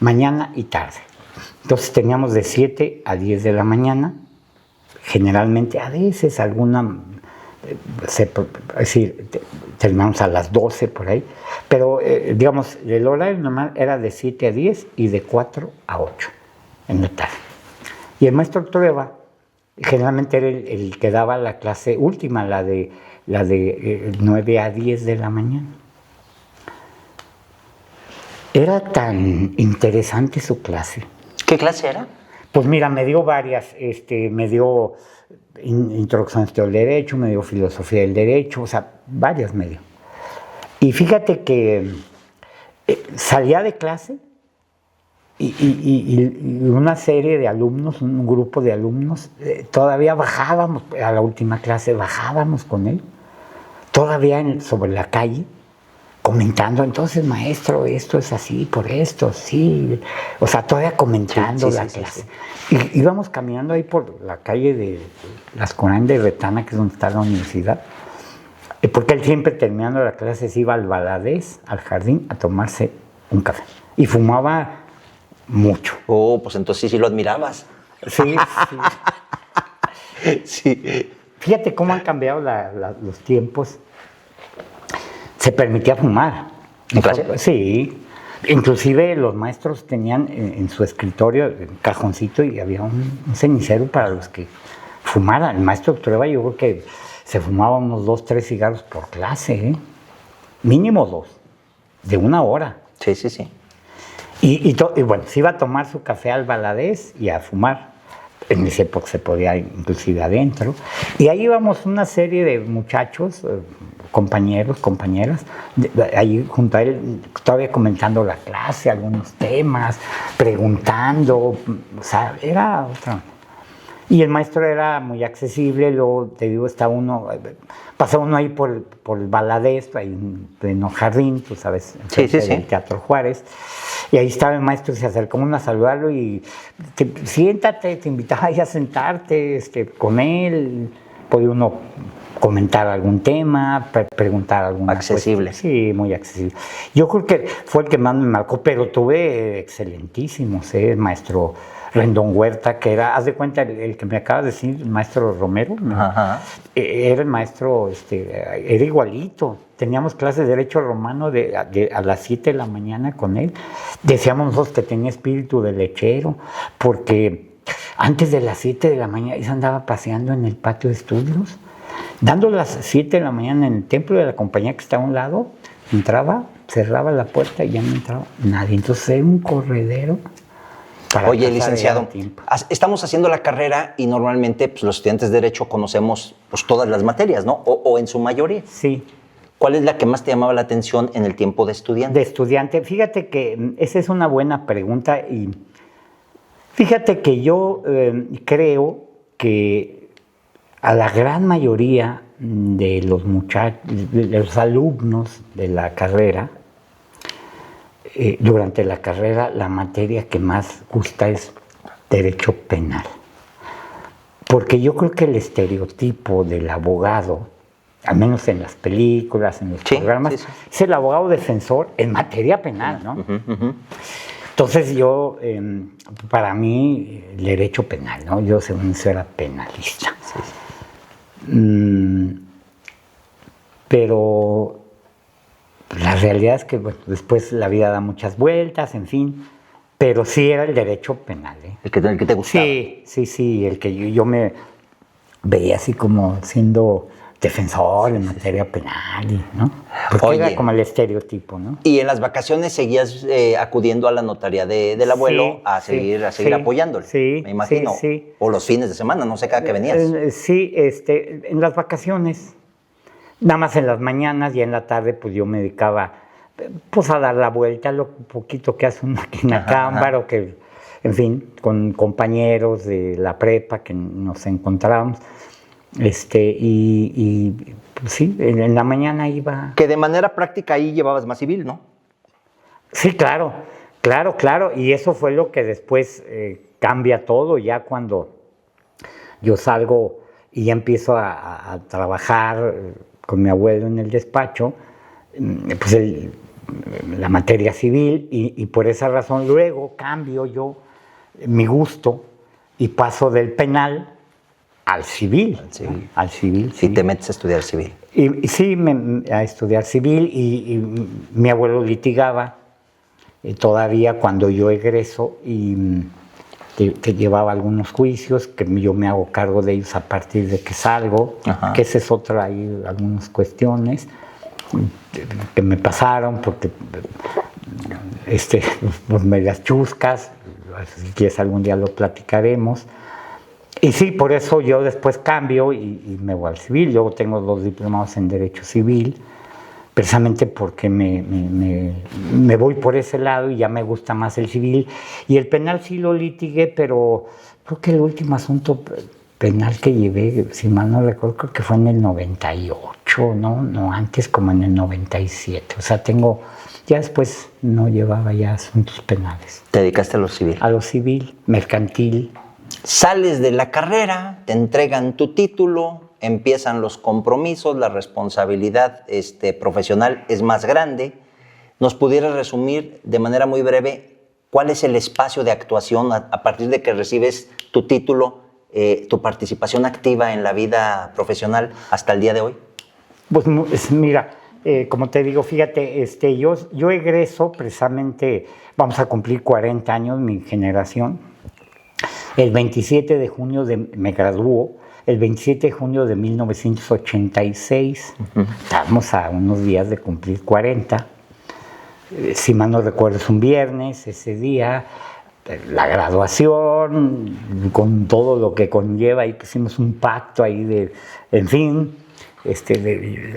A: mañana y tarde, entonces teníamos de 7 a 10 de la mañana, generalmente a veces alguna, es decir, terminamos a las 12 por ahí, pero digamos, el horario normal era de 7 a 10 y de 4 a 8 en la tarde. Y el maestro Trueba generalmente era el que daba la clase última, la de 9 a 10 de la mañana. Era tan interesante su clase.
B: ¿Qué clase era?
A: Pues mira, me dio varias, me dio introducción al derecho, me dio filosofía del derecho, o sea, varias me dio. Y fíjate que salía de clase y una serie de alumnos, un grupo de alumnos, todavía bajábamos, a la última clase bajábamos con él, todavía sobre la calle, comentando, entonces maestro, esto es así, por esto, sí, o sea, todavía comentando la clase. Y íbamos caminando ahí por la calle de Las Corán de Retana, que es donde está la universidad, porque él siempre terminando la clase se iba al Valadez, al jardín, a tomarse un café. Y fumaba mucho.
B: Oh, pues entonces sí lo admirabas.
A: Sí.
B: Sí.
A: Fíjate cómo han cambiado los tiempos. Se permitía fumar.
B: ¿En clase?
A: Sí. Inclusive los maestros tenían en su escritorio un cajoncito y había un cenicero para los que fumaran. El maestro Trueba, yo creo que se fumaba unos 2, 3 cigarros por clase, ¿eh? Mínimo 2, de 1 hora.
B: Sí.
A: Y bueno, se iba a tomar su café al Valadez y a fumar. En esa época se podía inclusive adentro. Y ahí íbamos una serie de muchachos, compañeros, compañeras, ahí junto a él, todavía comentando la clase, algunos temas, preguntando, o sea, era otra. Y el maestro era muy accesible, luego te digo, pasa uno ahí por el Valadez, hay un pleno jardín, tú sabes, el Teatro Juárez, y ahí estaba el maestro y se acercó uno a saludarlo y siéntate, te invitaba ahí a sentarte con él, podía uno comentar algún tema, preguntar alguna cosa.
B: Accesible.
A: Sí, muy accesible. Yo creo que fue el que más me marcó, pero tuve excelentísimos, el maestro Rendón Huerta, que era, haz de cuenta, el que me acaba de decir, el maestro Romero,
B: Ajá.
A: Era el maestro, era igualito. Teníamos clase de Derecho Romano a las 7 de la mañana con él. Decíamos nosotros que tenía espíritu de lechero, porque antes de las 7 de la mañana él se andaba paseando en el patio de estudios, dando las 7 de la mañana en el templo de la compañía que está a un lado, entraba, cerraba la puerta y ya no entraba nadie. Entonces era un corredero.
B: Oye, licenciado, estamos haciendo la carrera y normalmente pues, los estudiantes de Derecho conocemos pues, todas las materias, ¿no? O en su mayoría.
A: Sí.
B: ¿Cuál es la que más te llamaba la atención en el tiempo de estudiante?
A: De estudiante, fíjate que esa es una buena pregunta y fíjate que yo creo que a la gran mayoría de los muchachos, de los alumnos de la carrera, durante la carrera la materia que más gusta es Derecho Penal. Porque yo creo que el estereotipo del abogado, al menos en las películas, en los programas, es el abogado defensor en materia penal, ¿no? Entonces yo, para mí, el derecho penal, ¿no? Yo según eso era penalista. Pero la realidad es que bueno, después la vida da muchas vueltas, en fin, pero sí era el derecho penal.
B: El que te gustaba.
A: Sí, el que yo me veía así como siendo defensor en materia penal, ¿no? Porque era como el estereotipo, ¿no?
B: Y en las vacaciones seguías acudiendo a la notaría del abuelo a seguir apoyándole, me imagino. Sí. O los fines de semana, no sé cada que venías.
A: Sí, en las vacaciones, nada más en las mañanas y en la tarde, pues yo me dedicaba pues a dar la vuelta, lo poquito que hace uno aquí en la cámara, o que, en fin, con compañeros de la prepa que nos encontrábamos. Pues sí, en la mañana iba.
B: Que de manera práctica ahí llevabas más civil, ¿no?
A: Sí, claro. Y eso fue lo que después cambia todo, ya cuando yo salgo y ya empiezo a trabajar con mi abuelo en el despacho, pues la materia civil, y por esa razón luego cambio yo mi gusto y paso del penal al civil. Al civil.
B: Sí, te metes a estudiar civil.
A: Y sí, a estudiar civil, y mi abuelo litigaba todavía cuando yo egreso, y que llevaba algunos juicios, que yo me hago cargo de ellos a partir de que salgo, que esa es otra, hay algunas cuestiones que me pasaron, porque pues me las chuscas, si quieres algún día lo platicaremos. Y sí, por eso yo después cambio y me voy al civil. Luego tengo 2 diplomados en Derecho Civil, precisamente porque me voy por ese lado y ya me gusta más el civil. Y el penal sí lo litigué, pero creo que el último asunto penal que llevé, si mal no recuerdo, creo que fue en el 98, no antes, como en el 97. O sea, ya después no llevaba ya asuntos penales.
B: ¿Te dedicaste a lo civil?
A: A lo civil, mercantil.
B: Sales de la carrera, te entregan tu título, empiezan los compromisos, la responsabilidad profesional es más grande. ¿Nos pudieras resumir de manera muy breve cuál es el espacio de actuación a partir de que recibes tu título, tu participación activa en la vida profesional hasta el día de hoy?
A: Pues mira, como te digo, fíjate, yo egreso precisamente, vamos a cumplir 40 años, mi generación. El 27 de junio me graduó, el 27 de junio de 1986, estamos a unos días de cumplir 40, si mal no recuerdo es un viernes, ese día, la graduación, con todo lo que conlleva, y pusimos un pacto ahí de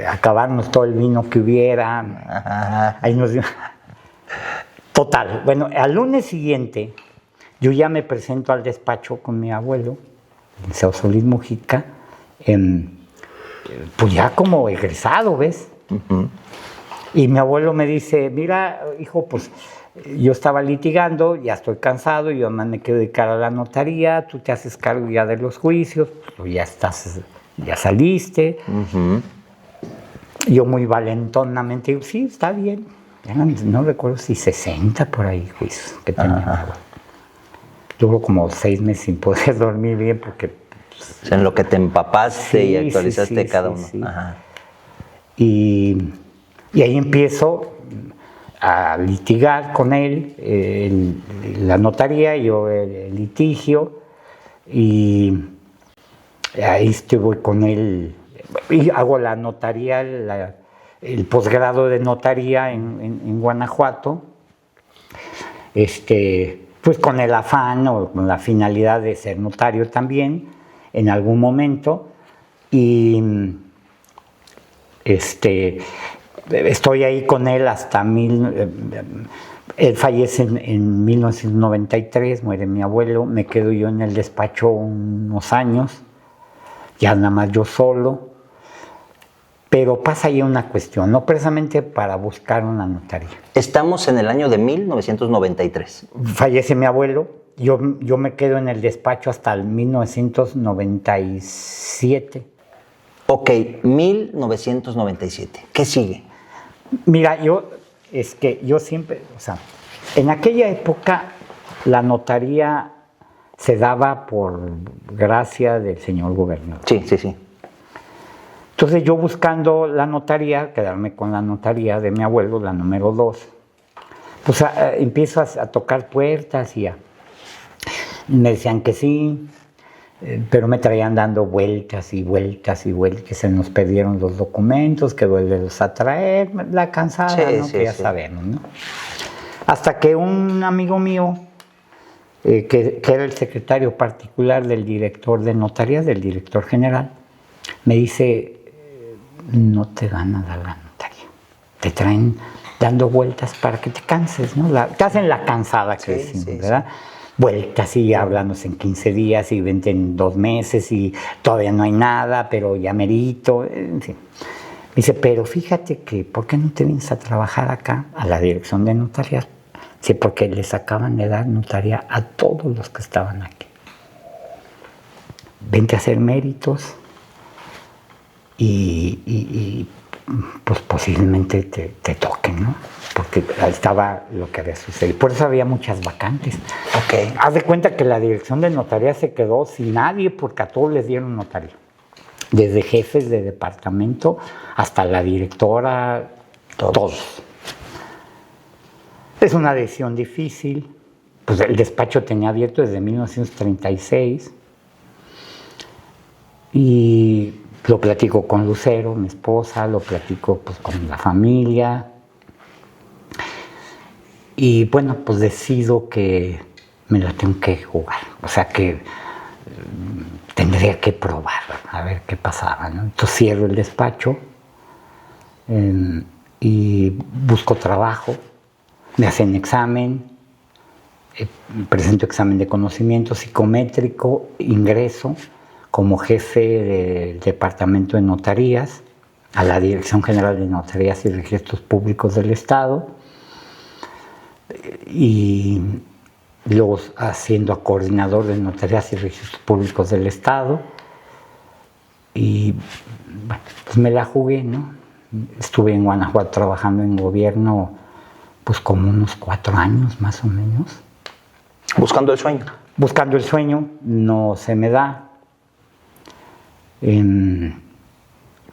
A: acabarnos todo el vino que hubiera, ahí nos dio. Total, bueno, al lunes siguiente, yo ya me presento al despacho con mi abuelo, Sao Solís Mujica, pues ya como egresado, ¿ves? Y mi abuelo me dice, mira, hijo, pues yo estaba litigando, ya estoy cansado, yo además me quiero dedicar a la notaría, tú te haces cargo ya de los juicios, pues ya saliste. Yo muy valentonamente digo, sí, está bien. No recuerdo si 60 por ahí juicios que tenía mi abuelo. Tuvo como 6 meses sin poder dormir bien porque...
B: Pues, en lo que te empapaste y actualizaste cada uno.
A: Sí. Y ahí empiezo a litigar con él, la notaría, yo el litigio, y ahí voy con él, y hago la notaría, el posgrado de notaría en Guanajuato, pues con el afán o con la finalidad de ser notario también en algún momento, y estoy ahí con él hasta Él fallece en 1993, muere mi abuelo, me quedo yo en el despacho unos años, ya nada más yo solo, pero pasa ahí una cuestión, no precisamente para buscar una notaría.
B: Estamos en el año de 1993.
A: Fallece mi abuelo, yo me quedo en el despacho hasta el 1997.
B: Ok, 1997. ¿Qué sigue?
A: Mira, yo siempre, o sea, en aquella época la notaría se daba por gracia del señor gobernador.
B: Sí, sí, sí.
A: Entonces yo buscando la notaría, quedarme con la notaría de mi abuelo, la número 2, pues empiezo a tocar puertas y me decían que sí, pero me traían dando vueltas y vueltas y vueltas, que se nos perdieron los documentos, que vuelves a traer, la cansada,
B: sí,
A: ¿no?
B: Sí,
A: que ya
B: sí.
A: sabemos, ¿no? Hasta que un amigo mío, que era el secretario particular del director de notarías, del director general, me dice, no te van a dar la notaría, te traen dando vueltas para que te canses, ¿no? Te hacen la cansada, que decimos,
B: sí,
A: ¿verdad? Sí. Vueltas y hablamos en 15 días y 20 en 2 meses y todavía no hay nada, pero ya merito, en fin. Me dice, pero fíjate que, ¿por qué no te vienes a trabajar acá, a la dirección de notarias? Sí, porque les acaban de dar notaría a todos los que estaban aquí. Vente a hacer méritos y pues posiblemente te toquen, ¿no? Porque ahí estaba lo que había sucedido. Por eso había muchas vacantes.
B: Ok.
A: Haz de cuenta que la dirección de notaría se quedó sin nadie porque a todos les dieron notaría. Desde jefes de departamento hasta la directora, todos. Es una decisión difícil. Pues el despacho tenía abierto desde 1936 y lo platico con Lucero, mi esposa, lo platico pues con la familia y bueno, pues decido que me la tengo que jugar, o sea que tendría que probar a ver qué pasaba, ¿no? Entonces cierro el despacho y busco trabajo, me hacen examen, presento examen de conocimiento psicométrico, ingreso como jefe del departamento de notarías a la Dirección General de Notarías y Registros Públicos del Estado y luego haciendo a coordinador de notarías y registros públicos del Estado y bueno, pues me la jugué, ¿no? Estuve en Guanajuato trabajando en gobierno pues como unos 4 años más o menos.
B: Buscando el sueño.
A: Buscando el sueño, no se me da.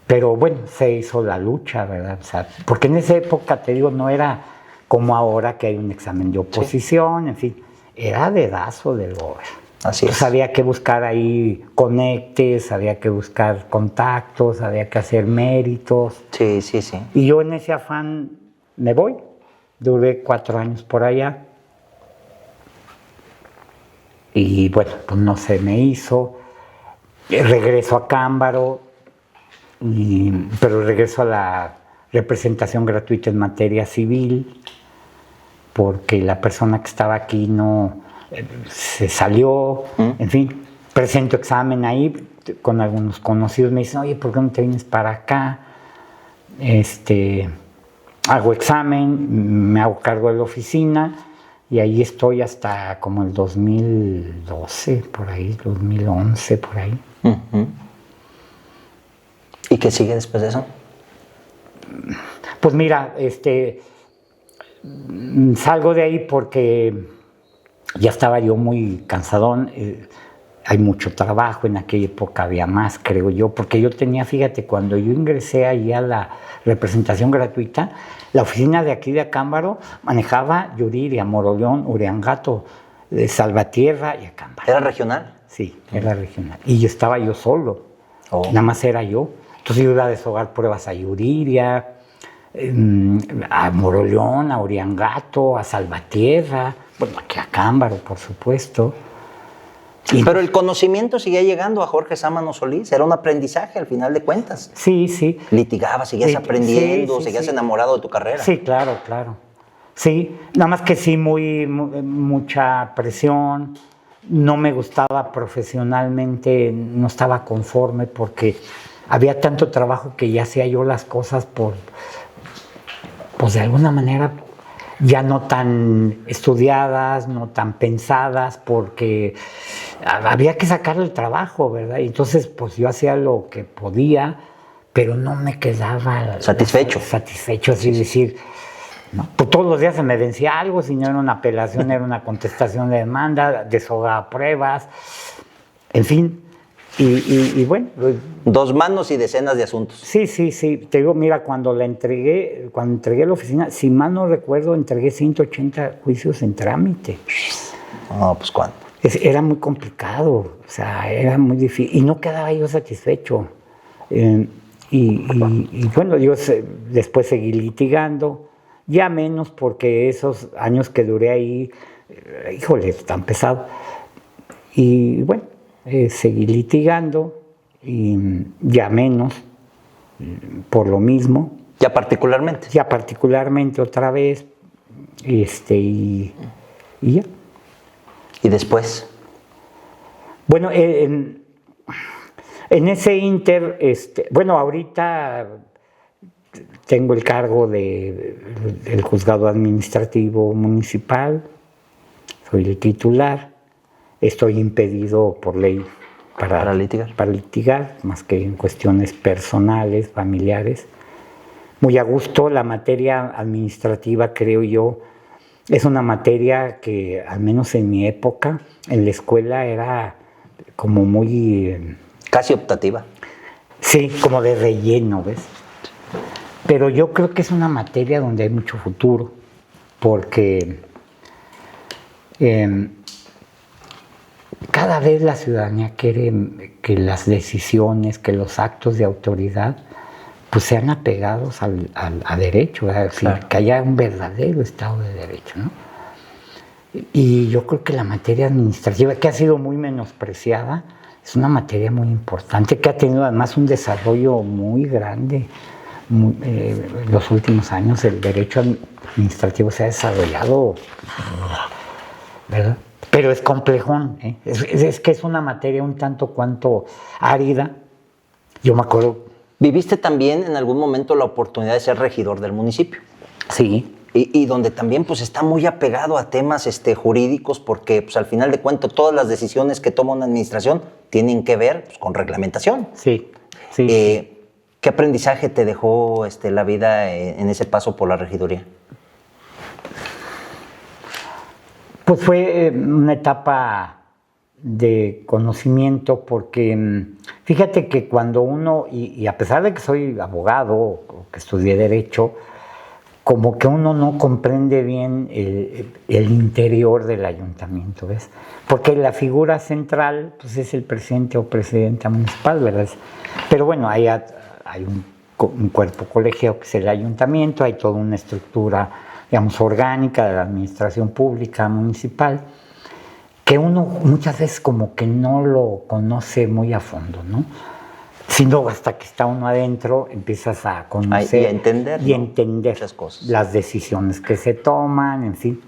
A: Pero bueno, se hizo la lucha, ¿verdad? O sea, porque en esa época, te digo, no era como ahora que hay un examen de oposición, sí. En fin, era dedazo del gobierno.
B: Así es.
A: Había que buscar ahí conectes, había que buscar contactos, había que hacer méritos.
B: Sí, sí, sí.
A: Y yo en ese afán me voy, duré 4 años por allá. Y bueno, pues no se me hizo. Regreso a Cámbaro, pero regreso a la representación gratuita en materia civil, porque la persona que estaba aquí no se salió, en fin, presento examen ahí con algunos conocidos, me dicen, oye, ¿por qué no te vienes para acá? Hago examen, me hago cargo de la oficina y ahí estoy hasta como el 2012, por ahí, 2011, por ahí.
B: Uh-huh. ¿Y qué sigue después de eso?
A: Pues mira, salgo de ahí porque ya estaba yo muy cansadón. Hay mucho trabajo, en aquella época había más, creo yo, porque yo tenía, fíjate, cuando yo ingresé ahí a la representación gratuita, la oficina de aquí de Acámbaro manejaba Yuriria, Moroleón, Uriangato, Salvatierra y Acámbaro.
B: ¿Era regional?
A: Sí, era regional. Y yo estaba yo solo, nada más era yo. Entonces yo iba a deshogar pruebas a Yuriria, a Moroleón, a Uriangato, a Salvatierra, bueno, aquí a Acámbaro, por supuesto.
B: Pero el conocimiento seguía llegando a Jorge Sámano Solís, era un aprendizaje al final de cuentas.
A: Sí, sí.
B: Litigabas, seguías aprendiendo,
A: sí,
B: seguías enamorado de tu carrera.
A: Sí, claro, claro. Sí, nada más que sí, mucha presión. No me gustaba profesionalmente, no estaba conforme porque había tanto trabajo que ya hacía yo las cosas pues de alguna manera ya no tan estudiadas, no tan pensadas, porque había que sacar el trabajo, ¿verdad? Y entonces pues yo hacía lo que podía, pero no me quedaba
B: satisfecho,
A: así decir, ¿no? Pues todos los días se me vencía algo, si no era una apelación, era una contestación de demanda, deshogaba pruebas, en fin. Y bueno.
B: 2 manos y decenas de asuntos.
A: Sí. Te digo, mira, cuando entregué a la oficina, si mal no recuerdo, entregué 180 juicios en trámite.
B: No, pues ¿cuándo?
A: Era muy complicado, o sea, era muy difícil. Y no quedaba yo satisfecho. Y bueno, yo después seguí litigando. Ya menos porque esos años que duré ahí, híjole, tan pesado. Y bueno, seguí litigando y ya menos por lo mismo.
B: ¿Ya particularmente?
A: Ya particularmente otra vez. Y ya.
B: ¿Y después?
A: Bueno, en ese inter, bueno, ahorita tengo el cargo del juzgado administrativo municipal, soy el titular, estoy impedido por ley para litigar, más que en cuestiones personales, familiares. Muy a gusto, la materia administrativa, creo yo, es una materia que, al menos en mi época, en la escuela era como muy...
B: Casi optativa.
A: Sí, como de relleno, ¿ves? Pero yo creo que es una materia donde hay mucho futuro, porque cada vez la ciudadanía quiere que las decisiones, que los actos de autoridad, pues sean apegados a derecho, es decir, claro, que haya un verdadero Estado de Derecho, ¿no? Y yo creo que la materia administrativa, que ha sido muy menospreciada, es una materia muy importante, que ha tenido además un desarrollo muy grande. En los últimos años el derecho administrativo se ha desarrollado, ¿verdad? Pero es complejón, ¿eh? Es que es una materia un tanto cuanto árida. Yo me acuerdo...
B: ¿Viviste también en algún momento la oportunidad de ser regidor del municipio?
A: Sí.
B: Y donde también pues está muy apegado a temas jurídicos, porque pues al final de cuentas todas las decisiones que toma una administración tienen que ver pues, con reglamentación.
A: Sí.
B: ¿Qué aprendizaje te dejó la vida en ese paso por la regiduría?
A: Pues fue una etapa de conocimiento, porque fíjate que cuando uno, y a pesar de que soy abogado o que estudié Derecho, como que uno no comprende bien el interior del ayuntamiento, ¿ves? Porque la figura central pues es el presidente o presidenta municipal, ¿verdad? Pero bueno, hay un cuerpo colegiado que es el ayuntamiento, hay toda una estructura, digamos, orgánica de la administración pública municipal, que uno muchas veces como que no lo conoce muy a fondo, ¿no? Sino hasta que está uno adentro, empiezas a conocer
B: y a entender,
A: y entender
B: muchas cosas,
A: las decisiones que se toman, en fin.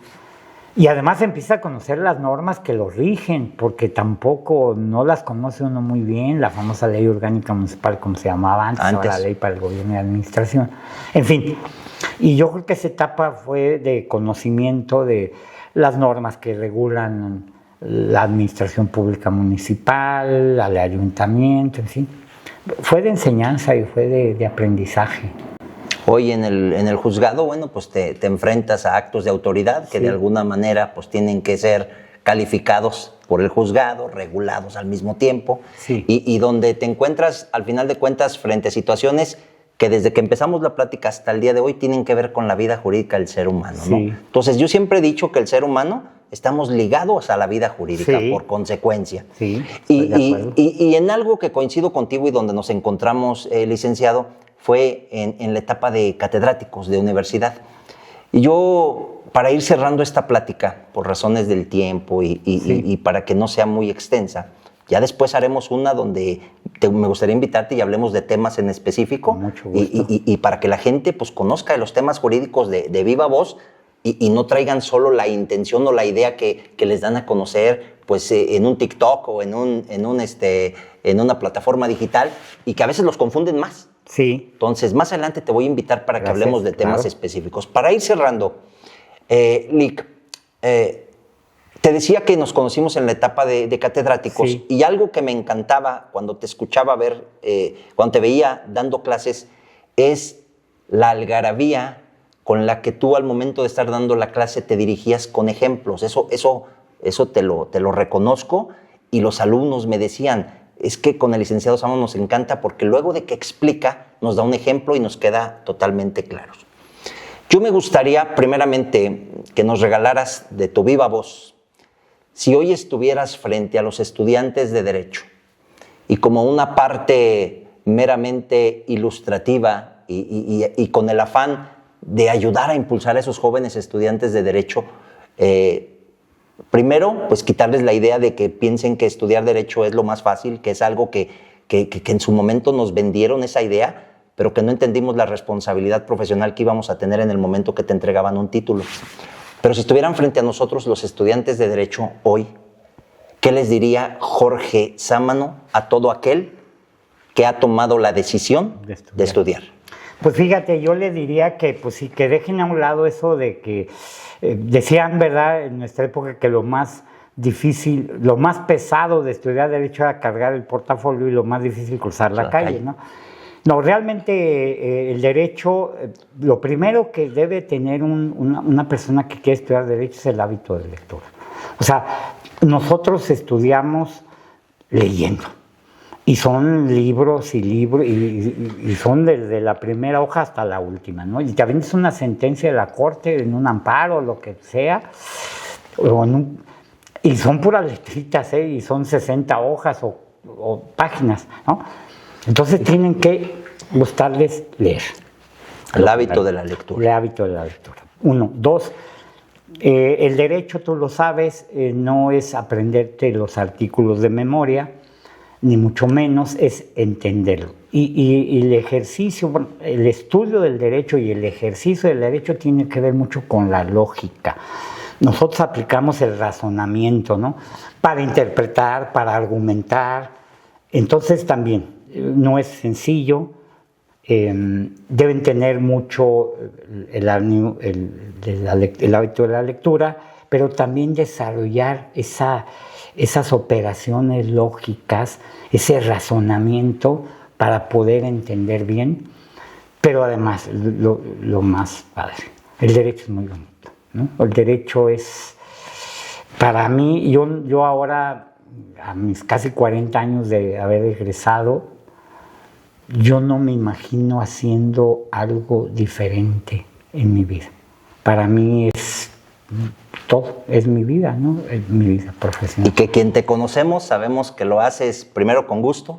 A: Y además empieza a conocer las normas que lo rigen, porque tampoco no las conoce uno muy bien, la famosa ley orgánica municipal, como se llamaba antes. Ahora la ley para el gobierno y administración. En fin, y yo creo que esa etapa fue de conocimiento de las normas que regulan la administración pública municipal, al ayuntamiento, en fin. Fue de enseñanza y fue de aprendizaje.
B: Hoy en el juzgado, bueno, pues te enfrentas a actos de autoridad que de alguna manera pues tienen que ser calificados por el juzgado, regulados al mismo tiempo, y donde te encuentras, al final de cuentas, frente a situaciones que desde que empezamos la plática hasta el día de hoy tienen que ver con la vida jurídica del ser humano, ¿no? Entonces yo siempre he dicho que el ser humano estamos ligados a la vida jurídica por consecuencia. Y en algo que coincido contigo y donde nos encontramos, licenciado, fue en la etapa de catedráticos de universidad. Y yo, para ir cerrando esta plática, por razones del tiempo y para que no sea muy extensa, ya después haremos una donde me gustaría invitarte y hablemos de temas en específico.
A: Con mucho gusto.
B: Y para que la gente pues, conozca de los temas jurídicos de viva voz y no traigan solo la intención o la idea que les dan a conocer pues, en un TikTok o en una plataforma digital y que a veces los confunden más.
A: Sí.
B: Entonces, más adelante te voy a invitar para que hablemos de temas específicos. Para ir cerrando, Lic, te decía que nos conocimos en la etapa de catedráticos,
A: sí.
B: Y algo que me encantaba cuando te escuchaba cuando te veía dando clases, es la algarabía con la que tú al momento de estar dando la clase te dirigías con ejemplos. Eso te lo reconozco, y los alumnos me decían, es que con el licenciado Sama nos encanta porque luego de que explica nos da un ejemplo y nos queda totalmente claros. Yo me gustaría primeramente que nos regalaras de tu viva voz, si hoy estuvieras frente a los estudiantes de Derecho y como una parte meramente ilustrativa y con el afán de ayudar a impulsar a esos jóvenes estudiantes de Derecho, primero, pues quitarles la idea de que piensen que estudiar Derecho es lo más fácil, que es algo que en su momento nos vendieron esa idea, pero que no entendimos la responsabilidad profesional que íbamos a tener en el momento que te entregaban un título. Pero si estuvieran frente a nosotros los estudiantes de Derecho hoy, ¿qué les diría Jorge Sámano a todo aquel que ha tomado la decisión de estudiar?
A: Pues fíjate, yo le diría que pues sí, que dejen a un lado eso de que decían, ¿verdad?, en nuestra época que lo más difícil, lo más pesado de estudiar Derecho era cargar el portafolio y lo más difícil cruzar la calle, ¿no? No, realmente el Derecho, lo primero que debe tener una persona que quiere estudiar Derecho es el hábito de lectura. O sea, nosotros estudiamos leyendo. Y son libros y libros, y son desde la primera hoja hasta la última, ¿no? Y te avientas una sentencia de la corte en un amparo, lo que sea, y son puras letritas, y son 60 hojas o páginas, ¿no? Entonces tienen que gustarles leer.
B: El hábito de la lectura.
A: El hábito de la lectura. 1. 2. El Derecho, tú lo sabes, no es aprenderte los artículos de memoria, ni mucho menos es entenderlo. Y el ejercicio, bueno, el estudio del Derecho y el ejercicio del Derecho tiene que ver mucho con la lógica. Nosotros aplicamos el razonamiento, ¿no?, para interpretar, para argumentar. Entonces también no es sencillo, deben tener mucho el hábito de la lectura, pero también desarrollar esas operaciones lógicas, ese razonamiento para poder entender bien, pero además lo más padre, el Derecho es muy bonito, ¿no? El Derecho es, para mí, yo ahora, a mis casi 40 años de haber egresado, yo no me imagino haciendo algo diferente en mi vida. Para mí es todo, es mi vida, ¿no? Es mi vida profesional.
B: Y que quien te conocemos sabemos que lo haces primero con gusto,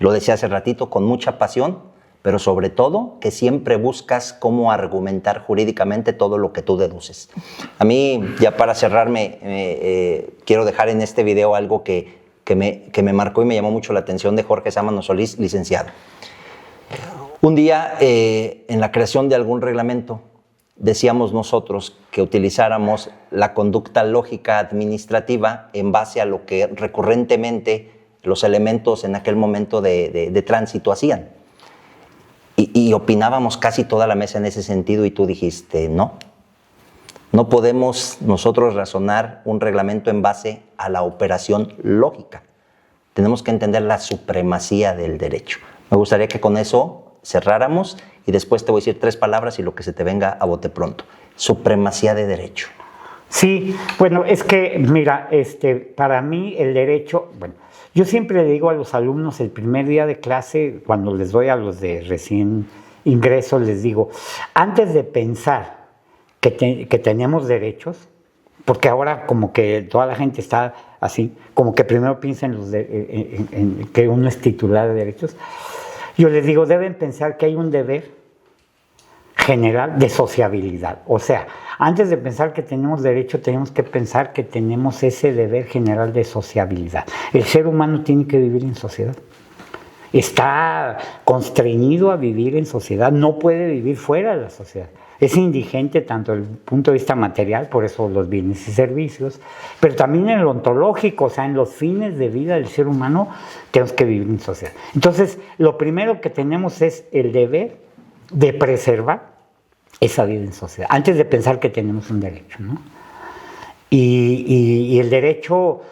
B: lo decía hace ratito, con mucha pasión, pero sobre todo que siempre buscas cómo argumentar jurídicamente todo lo que tú deduces. A mí, ya para cerrarme, quiero dejar en este video algo que me marcó y me llamó mucho la atención de Jorge Sámano Solís, licenciado. Un día, en la creación de algún reglamento, decíamos nosotros que utilizáramos la conducta lógica administrativa en base a lo que recurrentemente los elementos en aquel momento de tránsito hacían. Y opinábamos casi toda la mesa en ese sentido, y tú dijiste, no podemos nosotros razonar un reglamento en base a la operación lógica. Tenemos que entender la supremacía del derecho. Me gustaría que con eso cerráramos y después te voy a decir 3 palabras y lo que se te venga a bote pronto. Supremacía de derecho.
A: Sí, bueno, es que, mira, para mí el derecho, bueno, yo siempre le digo a los alumnos el primer día de clase, cuando les doy a los de recién ingreso, les digo, antes de pensar que tenemos derechos, porque ahora como que toda la gente está así, como que primero piensa en que uno es titular de derechos, yo les digo, deben pensar que hay un deber general de sociabilidad. O sea, antes de pensar que tenemos derecho, tenemos que pensar que tenemos ese deber general de sociabilidad. El ser humano tiene que vivir en sociedad. Está constreñido a vivir en sociedad, no puede vivir fuera de la sociedad. Es indigente tanto desde el punto de vista material, por eso los bienes y servicios, pero también en lo ontológico, o sea, en los fines de vida del ser humano, tenemos que vivir en sociedad. Entonces, lo primero que tenemos es el deber de preservar esa vida en sociedad, antes de pensar que tenemos un derecho, ¿no? Y el derecho,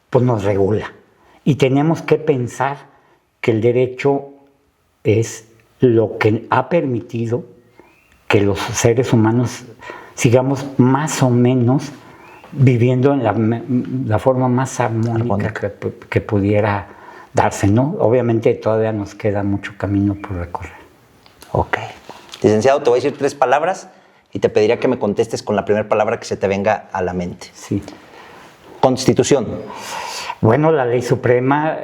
A: pues, nos regula. Y tenemos que pensar que el derecho es lo que ha permitido que los seres humanos sigamos más o menos viviendo en la forma más armónica que pudiera darse, ¿no? Obviamente todavía nos queda mucho camino por recorrer.
B: Ok. Licenciado, te voy a decir 3 palabras y te pediría que me contestes con la primera palabra que se te venga a la mente.
A: Sí.
B: Constitución.
A: Bueno, la ley suprema,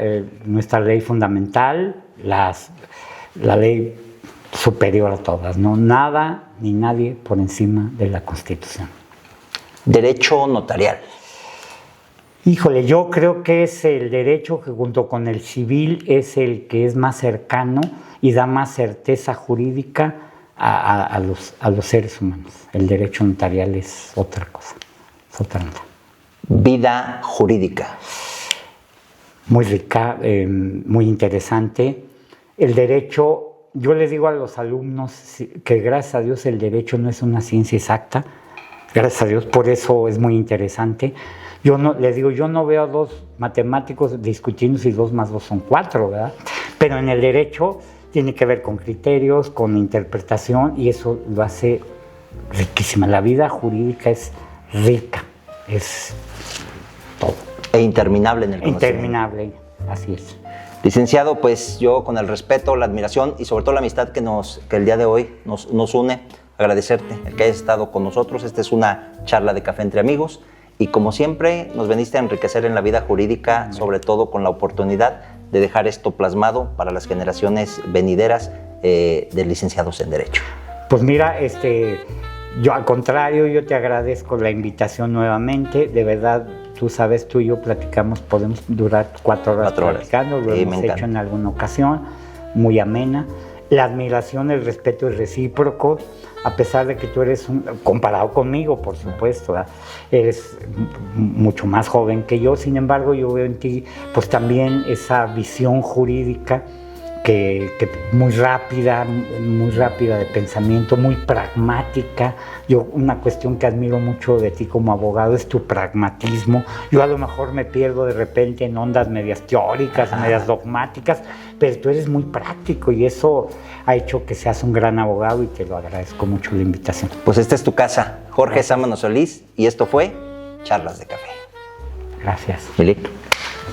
A: nuestra ley fundamental, la ley superior a todas, ¿no? Nada ni nadie por encima de la Constitución.
B: Derecho notarial.
A: Híjole, yo creo que es el derecho que junto con el civil es el que es más cercano y da más certeza jurídica a los seres humanos. El derecho notarial es otra cosa, es otra onda.
B: Vida jurídica.
A: Muy rica, muy interesante. El derecho, yo les digo a los alumnos que gracias a Dios el derecho no es una ciencia exacta, gracias a Dios, por eso es muy interesante. Yo no veo a 2 matemáticos discutiendo si 2 más 2 son 4, ¿verdad? Pero en el derecho tiene que ver con criterios, con interpretación, y eso lo hace riquísima. La vida jurídica es rica, es todo.
B: E interminable en el conocimiento.
A: Interminable, así es.
B: Licenciado, pues yo con el respeto, la admiración y sobre todo la amistad que el día de hoy nos une, agradecerte el que hayas estado con nosotros. Esta es una charla de café entre amigos y como siempre nos veniste a enriquecer en la vida jurídica, sobre todo con la oportunidad de dejar esto plasmado para las generaciones venideras de licenciados en Derecho.
A: Pues mira, yo al contrario, yo te agradezco la invitación nuevamente, de verdad. Tú sabes, tú y yo platicamos, podemos durar 4 horas platicando, lo hemos hecho en alguna ocasión, muy amena. La admiración, el respeto es recíproco, a pesar de que tú eres, comparado conmigo, por supuesto, ¿verdad? Eres mucho más joven que yo, sin embargo, yo veo en ti pues también esa visión jurídica que muy rápida de pensamiento, muy pragmática. Una cuestión que admiro mucho de ti como abogado es tu pragmatismo. Yo a lo mejor me pierdo de repente en ondas medias teóricas, medias dogmáticas, pero tú eres muy práctico y eso ha hecho que seas un gran abogado y te lo agradezco mucho la invitación.
B: Pues esta es tu casa, Jorge Sámano Solís, y esto fue Charlas de Café.
A: Gracias.
B: Milik.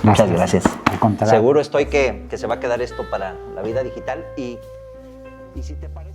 B: Muchas gracias.
A: Al contrario.
B: Seguro estoy que se va a quedar esto para la vida digital y si te parece...